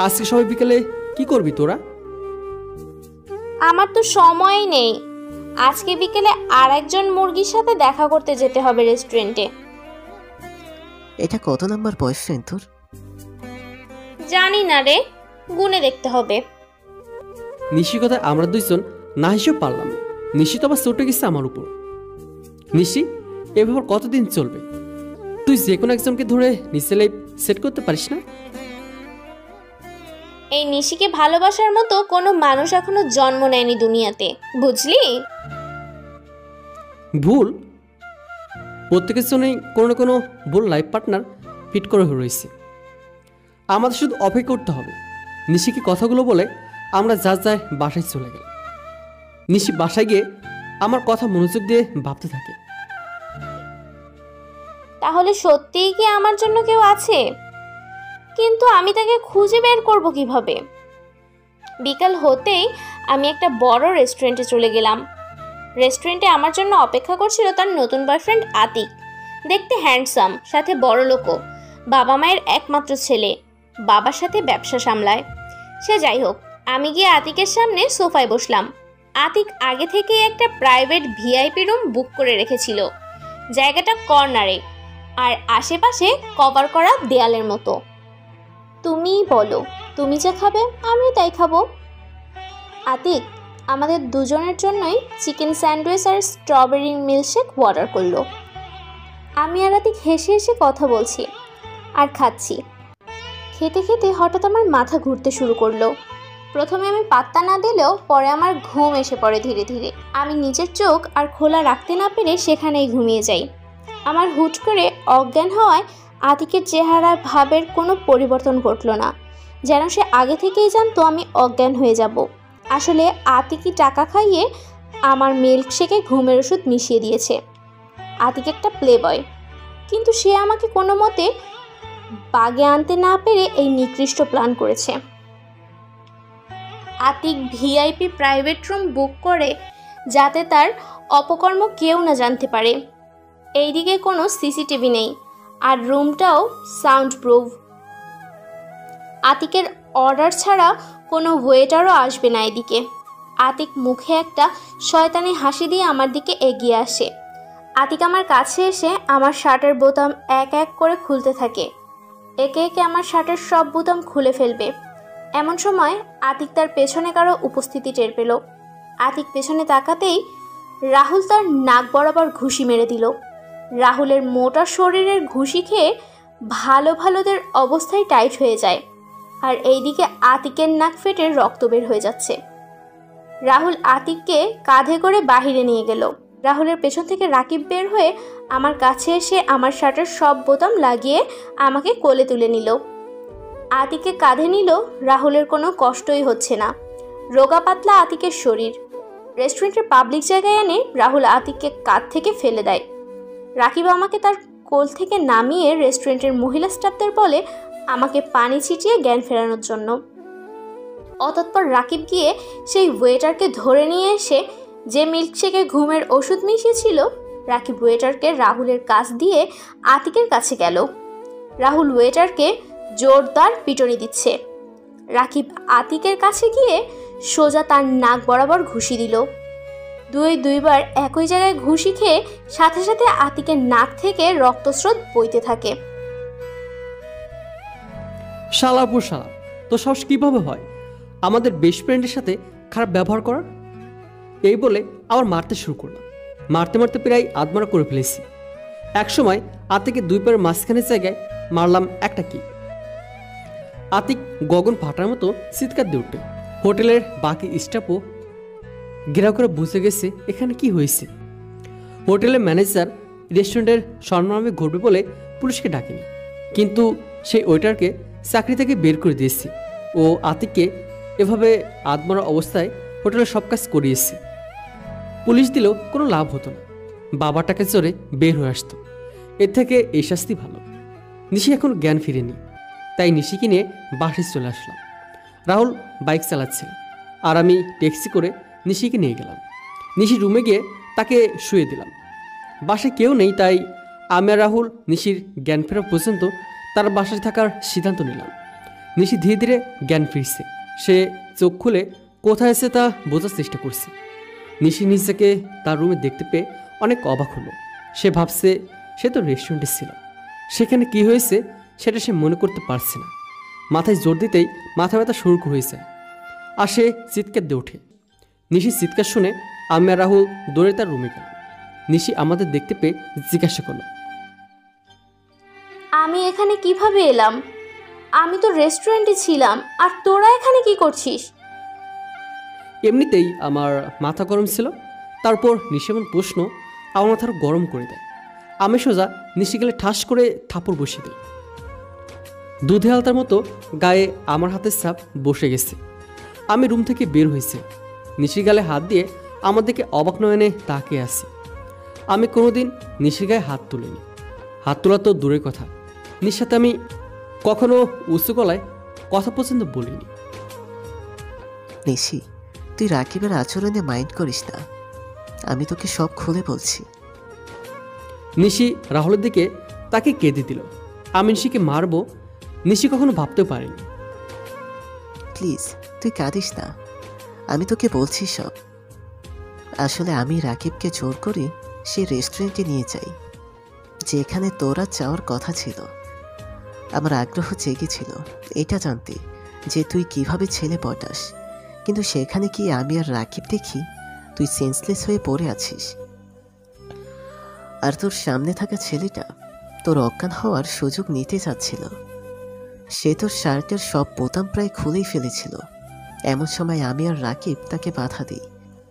আজকে সবাই বিকেলে কি করবি তোরা? আমার তো সময়ই নেই। আজকে বিকেলে আর একজন মুরগির সাথে দেখা করতে যেতে হবে রেস্টুরেন্টে। এটা কত নাম্বার বয়ফ্রেন্ড তোর? জানি না রে, গুনে দেখতে হবে। নিশির কথা আমরা দুইজন না হিসেব পারলাম না। নিশি তো আবার চটে গেছে আমার উপর। নিশি, এভাবে কতদিন চলবে? তুই যে কোনো একজনকে ধরে নিচে লাইফ সেট করতে পারিস না? এই নিশিকে ভালোবাসার মতো কোনো মানুষ এখনো জন্ম নেয়নি দুনিয়াতে, বুঝলি? ভুল প্রত্যেকের জন্যই কোনো না কোনো ভুল লাইফ পার্টনার ফিট করে রয়েছে। আমাদের শুধু অপেক্ষা করতে হবে। নিশিকে কথাগুলো বলে আমরা যার বাসায় চলে গেল। নিশি বাসায় গিয়ে আমার কথা মনোযোগ দিয়ে ভাবতে থাকে। তাহলে সত্যিই কি আমার জন্য কেউ আছে? কিন্তু আমি তাকে খুঁজে বের করব কিভাবে? বিকাল হতেই আমি একটা বড় রেস্টুরেন্টে চলে গেলাম। রেস্টুরেন্টে আমার জন্য অপেক্ষা করছিল তার নতুন বয়ফ্রেন্ড আতিক। দেখতে হ্যান্ডসাম, সাথে বড় লোকও, বাবা মায়ের একমাত্র ছেলে, বাবার সাথে ব্যবসা সামলায়। সে যাই হোক, আমি গিয়ে আতিকের সামনে সোফায় বসলাম। আতিক আগে থেকেই একটা প্রাইভেট ভিআইপি রুম বুক করে রেখেছিল। জায়গাটা কর্নারে, আর আশেপাশে কভার করা দেয়ালের মতো। তুমিই বলো, তুমি যা খাবে আমিও তাই খাবো। আতিক আমাদের দুজনের জন্যই চিকেন স্যান্ডউইচ আর স্ট্রবেরি মিল্কশেক অর্ডার করলো। আমি আর আতিক হেসে হেসে কথা বলছি আর খাচ্ছি। খেতে খেতে হঠাৎ আমার মাথা ঘুরতে শুরু করলো। প্রথমে আমি পাত্তা না দিলেও পরে আমার ঘুম এসে পড়ে ধীরে ধীরে। আমি নিজের চোখ আর খোলা রাখতে না পেরে সেখানেই ঘুমিয়ে যাই। আমার হুট করে অজ্ঞান হওয়ায় আতিকের চেহারার ভাবের কোনো পরিবর্তন ঘটল না, যেন সে আগে থেকেই জানতো আমি অজ্ঞান হয়ে যাব। আসলে আতিকই টাকা খাইয়ে আমার মিল্কশেকে ঘুমের ওষুধ মিশিয়ে দিয়েছে। আতিক একটা প্লে বয়, কিন্তু সে আমাকে কোনো মতে বাগে আনতে না পেরে এই নিকৃষ্ট প্ল্যান করেছে। Atiq VIP private room book করে যাতে তার অপকর্ম কেউ না জানতে পারে। এইদিকে কোনো সিসিটিভি নেই, আর রুমটাও সাউন্ড প্রুফ। আতিকের অর্ডার ছাড়া কোনো ওয়েটারও আসবে না এদিকে। আতিক মুখে একটা শয়তানি হাসি দিয়ে আমার দিকে এগিয়ে আসে। আতিক আমার কাছে এসে আমার শার্টের বোতাম এক এক করে খুলতে থাকে। একে একে আমার শার্টের সব বোতাম খুলে ফেলবে। এমন সময় আতিক তার পেছনে কারো উপস্থিতি টের পেল। আতিক পেছনে তাকাতেই রাহুল তার নাক বরাবর ঘুষি মেরে দিল। রাহুলের মোটা শরীরের ঘুষি খেয়ে ভালো ভালোদের অবস্থায় টাইট হয়ে যায়, আর এইদিকে আতিকের নাক ফেটে রক্ত বের হয়ে যাচ্ছে। রাহুল আতিককে কাঁধে করে বাহিরে নিয়ে গেল। রাহুলের পেছন থেকে রাকিব বের হয়ে আমার কাছে এসে আমার শার্টের সব বোতাম লাগিয়ে আমাকে কোলে তুলে নিল। আতিককে কাঁধে নিল। রাহুলের কোনো কষ্টই হচ্ছে না, রোগা পাতলা আতিকের শরীর। রেস্টুরেন্টের পাবলিক জায়গায় এনে রাহুল আতিককে কাঁধ থেকে ফেলে দেয়। রাকিব আমাকে তার কোল থেকে নামিয়ে রেস্টুরেন্টের মহিলা স্টাফদের বলে আমাকে পানি ছিটিয়ে জ্ঞান ফেরানোর জন্য। অতঃপর রাকিব গিয়ে সেই ওয়েটারকে ধরে নিয়ে এসে যে মিল্কশেকে ঘুমের ওষুধ মিশিয়েছিল, রাকিব ওয়েটারকে রাহুলের কাছ দিয়ে আতিকের কাছে গেল। রাহুল ওয়েটারকে জোরদার পিটনি দিচ্ছে। রাকিব আতিকের কাছে গিয়ে সোজা তার নাক বরাবর ঘুষি দিল। দুইবার একই জায়গায় ঘুষি খেয়ে সাথে সাথে আতিকের নাক থেকে রক্তস্রোত বইতে থাকে। শালাপুর শালা, তো সাহস কিভাবে হয় আমাদের বেস্ট ফ্রেন্ডের সাথে খারাপ ব্যবহার করার? এই বলে আবার মারতে শুরু করলাম। মারতে মারতে প্রায় আধমরা করে ফেলেছি। একসময় আতিকে 2 পায়ের মাঝখানের জায়গায় মারলাম একটা কি। আতিক গগন ফাটার মতো চিৎকার দিয়ে উঠে। হোটেলের বাকি স্টাফও ঘেরাও করে বুঝে গেছে এখানে কি হয়েছে। হোটেলের ম্যানেজার রেস্টুরেন্টের সম্মানভাবে ঘটবে বলে পুলিশকে ডাকেনি, কিন্তু সেই ওয়েটারকে চাকরি থেকে বের করে দিয়েছে। ও আতিককে এভাবে আধমরা অবস্থায় হোটেলের সব কাজ করিয়েছে। পুলিশ দিলেও কোনো লাভ হতো না, বাবার টাকা চড়ে বের হয়ে আসতো। এর থেকে এই শাস্তি ভালো। নিশি এখন জ্ঞান ফিরেনি, তাই নিশিকে নিয়ে বাসায় চলে আসলাম। রাহুল বাইক চালাচ্ছে আর আমি ট্যাক্সি করে নিশিকে নিয়ে গেলাম। নিশি রুমে গিয়ে তাকে শুয়ে দিলাম। বাসায় কেউ নেই, তাই আমি আর রাহুল নিশির জ্ঞান ফেরা পর্যন্ত তার বাসায় থাকার সিদ্ধান্ত নিলাম। নিশি ধীরে ধীরে জ্ঞান ফিরছে। সে চোখ খুলে কোথায় আছে তা বোঝার চেষ্টা করছে। নিশি নিজেকে তার রুমে দেখতে পেয়ে অনেক অবাক হলো। সে ভাবছে সে তো রেস্টুরেন্টে ছিল, সেখানে কি হয়েছে সেটা সে মনে করতে পারছে না। মাথায় জোর দিতেই মাথা ব্যথা শুরু হয়ে যায় আর সে চিৎকার দিয়ে ওঠে। নিশির চিৎকার শুনে আমি আর রাহুল দৌড়ে তার রুমে গেলাম। নিশি আমাদের দেখতে পেয়ে জিজ্ঞাসা করল, আমি এখানে কিভাবে এলাম? আমি তো রেস্টুরেন্টে ছিলাম, আর তোরা এখানে কি করছিস? এমনিতেই আমার মাথা গরম ছিল, তারপর নিশি এমন প্রশ্ন আমার মাথার গরম করে দেয়। আমি সোজা নিশি গেলে ঠাস করে থাপড় বসিয়ে দিই। দুধে আলতার মতো গায়ে আমার হাতের ছাপ বসে গেছে। আমি রুম থেকে বের হয়েছি। নিশির গালে হাত দিয়ে আমার দিকে অবাক নয়নে তাকিয়ে আসি। আমি কোনোদিন নিশির গায়ে হাত তুলিনি। হাত তোলা তো দূরের কথা, নিশির সাথে আমি কখনো উঁচু গলায় কথা পর্যন্ত বলিনি। নিশি, তুই রাকিবের আচরণে মাইন্ড করিস না, আমি তোকে সব খুলে বলছি। নিশি রাহুলের দিকে তাকে কেঁদে দিল। আমি নিশিকে মারবো নিশি কখনো ভাবতেও পারিনি। প্লিজ তুই কাঁদিস না, আমি তোকে বলছি সব। আসলে আমি রাকিবকে জোর করে সে রেস্টুরেন্টে নিয়ে যাই যেখানে তোরা যাওয়ার কথা ছিল। আমার আগ্রহ জেগেছিল এটা জানতে যে তুই কিভাবে ছেলে পটাস, কিন্তু সেখানে কি আমি আর রাকিব দেখি তুই সেন্সলেস হয়ে পড়ে আছিস। আর তোর সামনে থাকা ছেলেটা তোর অজ্ঞান হওয়ার সুযোগ নিতে চাচ্ছিল। সে তোর শার্টের সব বোতাম প্রায় খুলেই ফেলেছিল। এমন সময় আমি আর রাকিব তাকে বাধা দিই।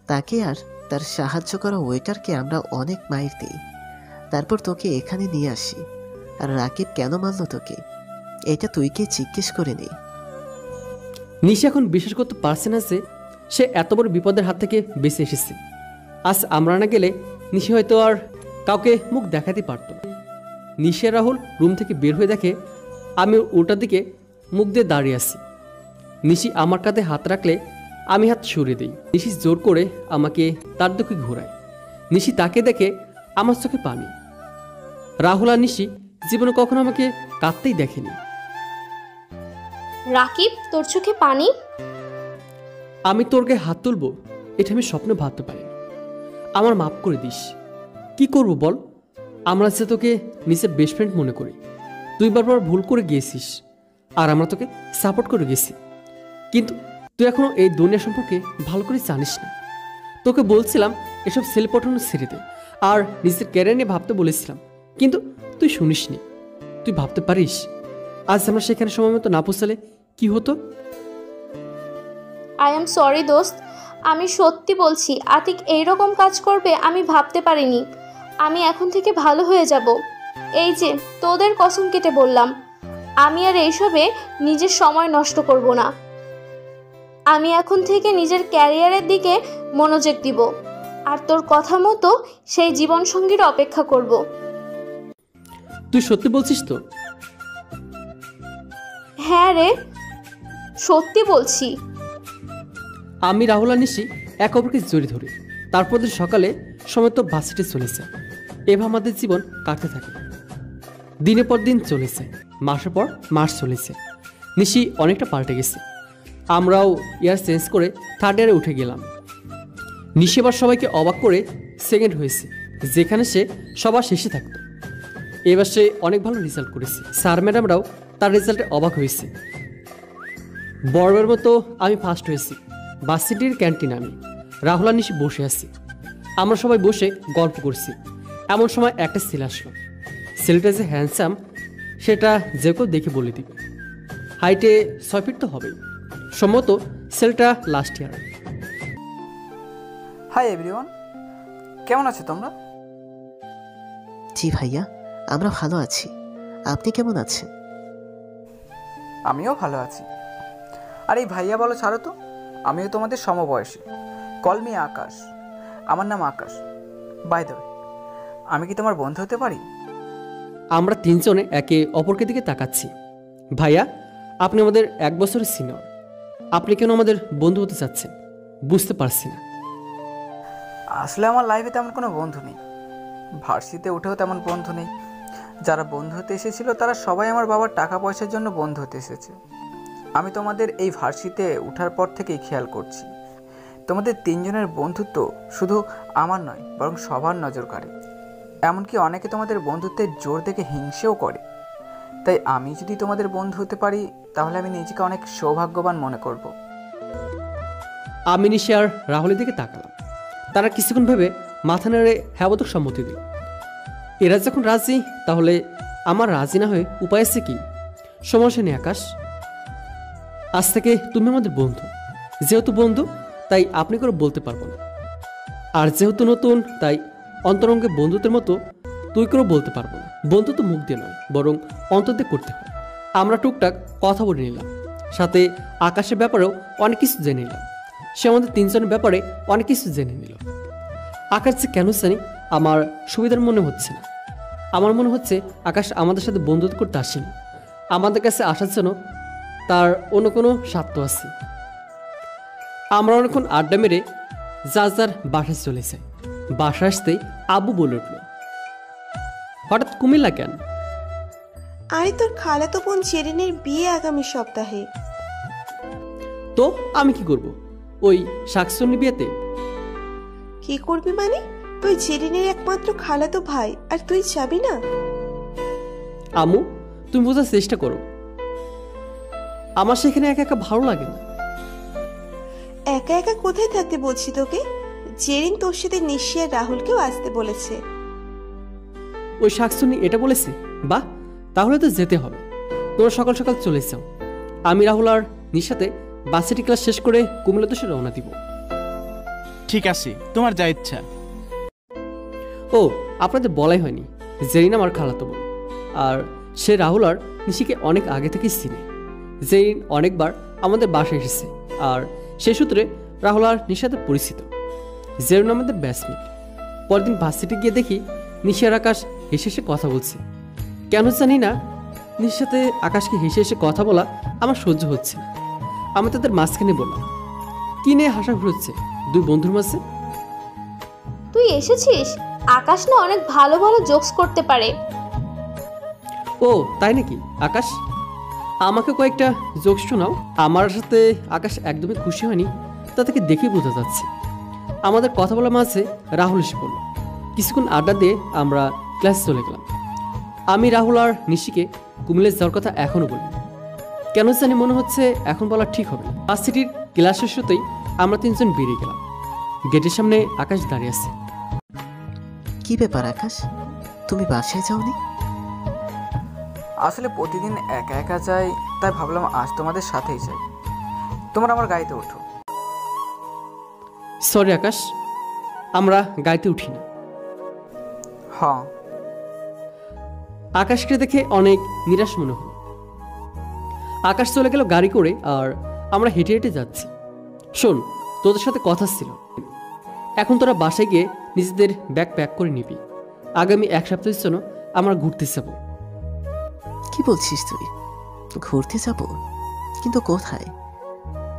তাকে আর তার সাহায্য করা ওয়েটারকে আমরা অনেক মাইর দিই। তারপর তোকে এখানে নিয়ে আসি। আর রাকিব কেন মারল তোকে এটা তুই কে জিজ্ঞেস করে নে। নিশি এখন বিশ্বাস করতে পারছে না যে সে এত বড় বিপদের হাত থেকে বেঁচে এসেছে। আজ আমরা না গেলে নিশি হয়তো আর কাউকে মুখ দেখাতে পারত না। নিশি আর রাহুল রুম থেকে বের হয়ে দেখে আমি ওটার দিকে মুখ দিয়ে দাঁড়িয়ে আছি। নিশি আমার কাঁধে হাত রাখলে আমি হাত সরিয়ে দিই। নিশি জোর করে আমাকে তার দিকে ঘোরায়। নিশি তাকে দেখে আমার চোখে পানি। রাহুল আর নিশি জীবনে কখনো আমাকে কাঁদতেই দেখেনি। রাকিব, তোর চোখে পানি? আমি তোর গায়ে হাত তুলবো এটা আমি স্বপ্নে ভাবতে পারি। আমার মাফ করে দিস। কি করব বল? আমরা যে তোকে নিজের বেস্ট ফ্রেন্ড মনে করি, তুই বারবার ভুল করে গিয়েছিস আর আমরা তোকে সাপোর্ট করে গেছি। কিন্তু তুই এখনো এই দুনিয়া সম্পর্কে ভালো করে জানিস না। তোকে বলছিলাম এসব ছেলে পটানো ছেড়ে দে আর নিজের ক্যারিয়ার নিয়ে ভাবতে বলেছিলাম, কিন্তু তুই শুনিসনি। তুই ভাবতে পারিস আজ আমরা সেখানে সময় মতো না পৌঁছালে কি হতো? আই এম সরি দোস্ত, আমি সত্যি বলছি, আতিক এইরকম কাজ করবে আমি ভাবতে পারিনি। আমি এখন থেকে ভালো হয়ে যাব। এই যে তোদের কসম কেটে বললাম, আমি আর এইসবে নিজের সময় নষ্ট করব না। আমি এখন থেকে নিজের ক্যারিয়ারের দিকে মনোযোগ দিব, আর তোর কথা মতো সেই জীবনসঙ্গীর অপেক্ষা করব। তুই সত্যি বলছিস তো? হ্যাঁ রে, সত্যি বলছি। আমি রাহুল আর নিশি এক অপরকে জড়িয়ে ধরি। তারপর দিন সকালে সময় তো ভার্সিটি চলেছে। এভাবে আমাদের জীবন কাটতে থাকে। দিনের পর দিন চলেছে, মাসের পর মাস চলেছে। নিশি অনেকটা পাল্টে গেছে। আমরাও ইয়ার চেঞ্জ করে থার্ড ইয়ারে উঠে গেলাম। নিশি এবার সবাইকে অবাক করে সেকেন্ড হয়েছে, যেখানে সে সবার শেষে থাকতো। এবার সে অনেক ভালো রেজাল্ট করেছে। স্যার ম্যাডামরাও তার রেজাল্টে অবাক হয়েছে। বড়বের মতো আমি ফার্স্ট হয়েছি। ভার্সিটির ক্যান্টিনে আমি রাহুল আর নিশি বসে আছি। আমরা সবাই বসে গল্প করছি। এমন সময় একটা ছেলে আসলো। ছেলেটা যে হ্যান্ডসাম সেটা যে কেউ দেখে বলে দিবে। হাইটে 6 ফিট তো হবেই। সম্ভবত ছেলেটা লাস্ট ইয়ার। হাই এভরিওয়ান, কেমন আছো তোমরা? জি ভাইয়া, আমরা ভালো আছি। আপনি কেমন আছেন? আমিও ভালো আছি। আর এই ভাইয়া বলো ছাড়ো তো, আমিও তোমাদের সমবয়সী। কল মি আকাশ। আমার নাম আকাশ। বাই দ্য ওয়ে, আমি কি তোমার বন্ধু হতে পারি? আমরা তিনজনে একে অপরকে দিকে তাকাচ্ছি। ভাইয়া, আপনি আমাদের 1 বছরের সিনিয়র। আপনি কেন আমাদের বন্ধু হতে চাচ্ছেন বুঝতে পারছি না। আসলে আমার লাইফে তেমন কোনো বন্ধু নেই। ভার্সিটিতে উঠেও তেমন বন্ধু নেই। যারা বন্ধু হতে এসেছিল তারা সবাই আমার বাবার টাকা পয়সার জন্য বন্ধু হতে এসেছে। আমি তোমাদের এই ভার্সিটিতে ওঠার পর থেকেই খেয়াল করছি, তোমাদের তিনজনের বন্ধুত্ব শুধু আমার নয় বরং সবার নজর কাড়ে। এমনকি অনেকে তোমাদের বন্ধুত্বের জোর দেখে হিংসেও করে। তাই আমি যদি তোমাদের বন্ধু হতে পারি তাহলে আমি নিজেকে অনেক সৌভাগ্যবান মনে করব। আমি নিশি আর রাহুলের দিকে তাকালাম। তারা কিছুক্ষণ ভেবে মাথা নেড়ে হ্যাবোধক সম্মতি দিল। এরা যখন রাজি, তাহলে আমার রাজি না হয়ে উপায় আছে কি? সমস্যা নেই আকাশ, আজ থেকে তুমি আমাদের বন্ধু। যেহেতু বন্ধু তাই আপনি করে বলতে পারবো না, আর যেহেতু নতুন তাই অন্তরঙ্গে বন্ধুত্বের মতো তুই করে বলতে পারবো না। বন্ধু তো মুখ দিয়ে নয় বরং অন্তর দিয়ে করতে হয়। আমরা টুকটাক কথা বলে নিলাম, সাথে আকাশের ব্যাপারেও অনেক কিছু জেনে নিলাম। সে আমাদের তিনজনের ব্যাপারে অনেক কিছু জেনে নিল। আকাশ যে কেন জানি আমার সুবিধার মনে হচ্ছে না। আমার মনে হচ্ছে আকাশ আমাদের সাথে বন্ধুত্ব করতে আসেনি। আমাদের কাছে আসার জন্য তার অন্য কোনো স্বার্থ আছে। আমরা অনেকক্ষণ আড্ডা মেরে যার যার বাসায় চলে যাই। বাসা আসতেই আব্বু বলে উঠল, হঠাৎ কুমিল্লা কেন? আরে তোর খালাতো বোন জেরিনের বিয়ে আগামী সপ্তাহে। তো আমি কি করব ওই শাকসুন্নি বিয়েতে? কি করবি মানে? তুই জেরিনের একমাত্র খালাতো ভাই, আর তুই যাবি না? আম্মু, তুমি বোঝার চেষ্টা করো। আমার সেখানে একা একা ভালো লাগে না। একা একা কোথায় থাকতে বলছি তোকে? জেরিন তোর সাথে নিশি আর রাহুলকেও আসতে বলেছে। ওই শাকসুন্নি এটা বলেছে? বাহ, তাহলে তো যেতে হবে। তোমরা সকাল সকাল চলে যাও। আমি রাহুল আর নিশাতে ভার্সিটি ক্লাস শেষ করে কুমিল্লা দেশে রওনা দিব। ঠিক আছে, তোমার যা ইচ্ছা। ও, আপনাদের বলাই হয়নি, জেরিন আমার খালাতো বোন। আর সে রাহুল আর নিশিকে অনেক আগে থেকেই চিনে। জেরিন অনেকবার আমাদের বাসায় এসেছে, আর সে সূত্রে রাহুল আর নিশাতে পরিচিত। জেরিন আমাদের ব্যাচমেট। পরদিন ভার্সিটি গিয়ে দেখি নিশি আর আকাশ হেসে হেসে কথা বলছে। কেন জানি না, নিশির সাথে আকাশকে হেসে হেসে কথা বলা আমার সহ্য হচ্ছে না। আমি তাদের মাঝখানে বললাম, কি নিয়ে হাসাহাসি হচ্ছে দুই বন্ধুর মাঝে? তুই এসেছিস? আকাশ না অনেক ভালো ভালো জোকস করতে পারে। ও তাই নাকি? আকাশ, আমাকে কয়েকটা জোকস শোনাও। আমার সাথে আকাশ একদমই খুশি হয়নি, তা থেকে দেখেই বোঝা যাচ্ছে। আমাদের কথা বলার মাঝে রাহুল এসে পড়ল। কিছুক্ষণ আড্ডা দিয়ে আমরা ক্লাসে চলে গেলাম। আমি রাহুল আর নিশিকে কুমিল্লায় যাওয়ার কথা এখনও বলি। কেন জানি মনে হচ্ছে এখন বলা ঠিক হবে না। ভার্সিটির ক্লাস শেষ হতেই আমরা তিনজন বেরিয়ে গেলাম। গেটের সামনে আকাশ দাঁড়িয়ে আছে। কি ব্যাপার আকাশ, তুমি বাসায় যাওনি? আসলে প্রতিদিন একা একা যাই, তাই ভাবলাম আজ তোমাদের সাথেই যাই। তোমরা আমার গাড়িতে ওঠো। সরি আকাশ, আমরা গাড়িতে উঠি না। হ্যাঁ, আকাশকে দেখে অনেক নিরাশ মনে হলো। আকাশ চলে গেল গাড়ি করে, আর আমরা হেঁটে হেঁটে যাচ্ছি। শোন, তোদের সাথে কথা ছিল, এখন তোরা বাসায় গিয়ে নিজেদের ব্যাগ প্যাক করে নিবি। আগামী 1 সপ্তাহের জন্য আমরা ঘুরতে যাব। কি বলছিস তুই? ঘুরতে যাব? কিন্তু কোথায়?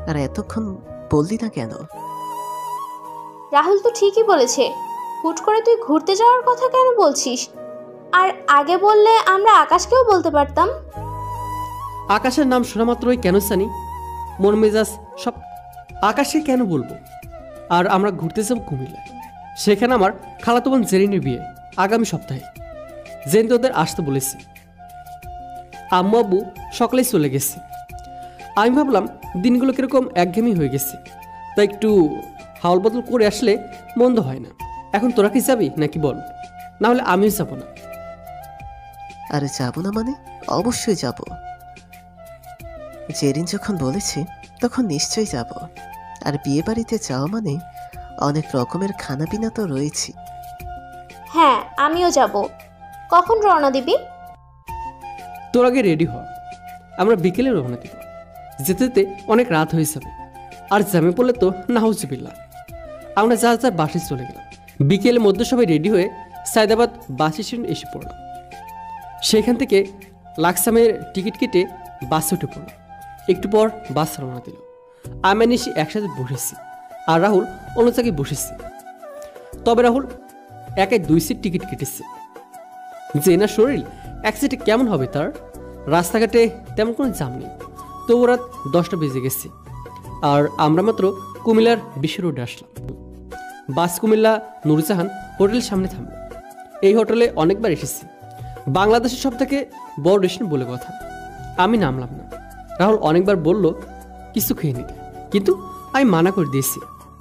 আর এতক্ষণ বললি না কেন? রাহুল তো ঠিকই বলেছে, হুট করে তুই ঘুরতে যাওয়ার কথা কেন বলছিস? আর আগে বললে আমরা আকাশকেও বলতে পারতাম। আকাশের নাম শোনা মাত্রই কেন জানি মন মেজাজ সব। আকাশে কেন বলবো? আর আমরা ঘুরতে যাব কুমিল্লা। সেখানে আমার খালাতো বোন জেরিনের বিয়ে আগামী সপ্তাহে। জেন তোদের আসতে বলেছি। আম্মু আব্বু সকালেই চলে গেছে। আমি ভাবলাম দিনগুলো কিরকম একঘেয়েমি হয়ে গেছে, তাই একটু হাওল বদল করে আসলে মন্দ হয় না। এখন তোরা কি যাবি নাকি বল, না হলে আমিও যাব না। আরে যাব না মানে? অবশ্যই যাব। জেরিন যখন বলেছে তখন নিশ্চয়ই যাব। আর বিয়ে বাড়িতে যাওয়া মানে অনেক রকমের খানা পিনা তো রয়েছে। হ্যাঁ, আমিও যাব। কখন রওনা দিবি? তোর আগে রেডি হ, আমরা বিকেলে রওনা দিব। যেতে যেতে অনেক রাত হয়ে যাবে, আর জ্যামে পড়লে তো নাউজুবিল্লাহ। আমরা যা যা বাসে চলে গেলাম। বিকেলের মধ্যে সবাই রেডি হয়ে সায়দাবাদ বাস স্টেশন এসে পড়লাম। সেখান থেকে লাকসামের টিকিট কেটে বাসে উঠে পড়লাম। একটু পর বাস রওনা দিল। আমি নিশি একসাথে বসেছি, আর রাহুল অন্য জায়গায় বসেছে। তবে রাহুল একাই 2 সিট টিকিট কেটেছে। জেনার শরীর এক সিটে কেমন হবে তার? রাস্তাঘাটে তেমন কোনো জাম নেই। তবু রাত 10টা বেজে গেছে, আর আমরা মাত্র কুমিল্লার বিশ্ব রোডে আসলাম। বাস কুমিল্লা নুরজাহান হোটেলের সামনে থামল। এই হোটেলে অনেকবার এসেছি, বাংলাদেশের সব থেকে বড় রেস্টুরেন্ট বলে কথা। আমি নামলাম না। রাহুল অনেকবার বলল কিছু খেয়ে নিতে, কিন্তু আমি মানা করে দিয়েছি।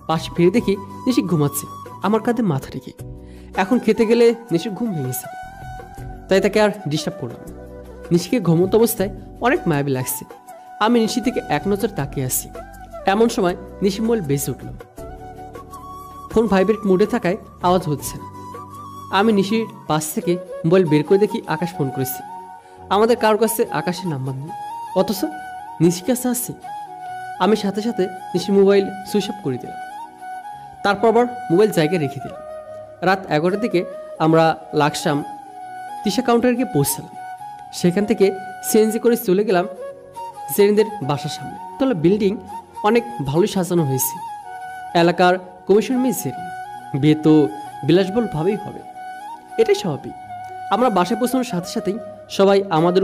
পাশে ফিরে দেখি নিশি ঘুমাচ্ছে আমার কাঁধে মাথা রেখে। এখন খেতে গেলে নিশির ঘুম ভেঙেছে, তাই তাকে আর ডিস্টার্ব করলাম না। নিশিকে ঘুমন্ত অবস্থায় অনেক মায়াবী লাগছে। আমি নিশি থেকে এক নজর তাকিয়ে আসি। এমন সময় নিশি মোবাইল বেজে উঠল। ফোন ভাইব্রেট মোডে থাকায় আওয়াজ হচ্ছে না। আমি নিশির পাশ থেকে মোবাইল বের করে দেখি আকাশ ফোন করেছে। আমাদের কারোর কাছে আকাশের নাম্বার নেই, অথচ নিশির কাছে আছে। আমি সাথে সাথে নিশির মোবাইল সুইচ অফ করে দিলাম। তারপর আবার মোবাইল জায়গায় রেখে দিলাম। রাত 11টার দিকে আমরা লাকসাম তিশা কাউন্টারে গিয়ে পৌঁছলাম। সেখান থেকে সিএনজি করে চলে গেলাম জেরিনদের বাসার সামনে। তাহলে বিল্ডিং অনেক ভালোই সাজানো হয়েছে। এলাকার কমিশন মেয়ে জেরিন, বিয়ে তো বিলাসবহুলভাবেই হবে, এটাই স্বাভাবিক। আমরা বাসায় পৌঁছানোর সাথে সাথেই সবাই আমাদের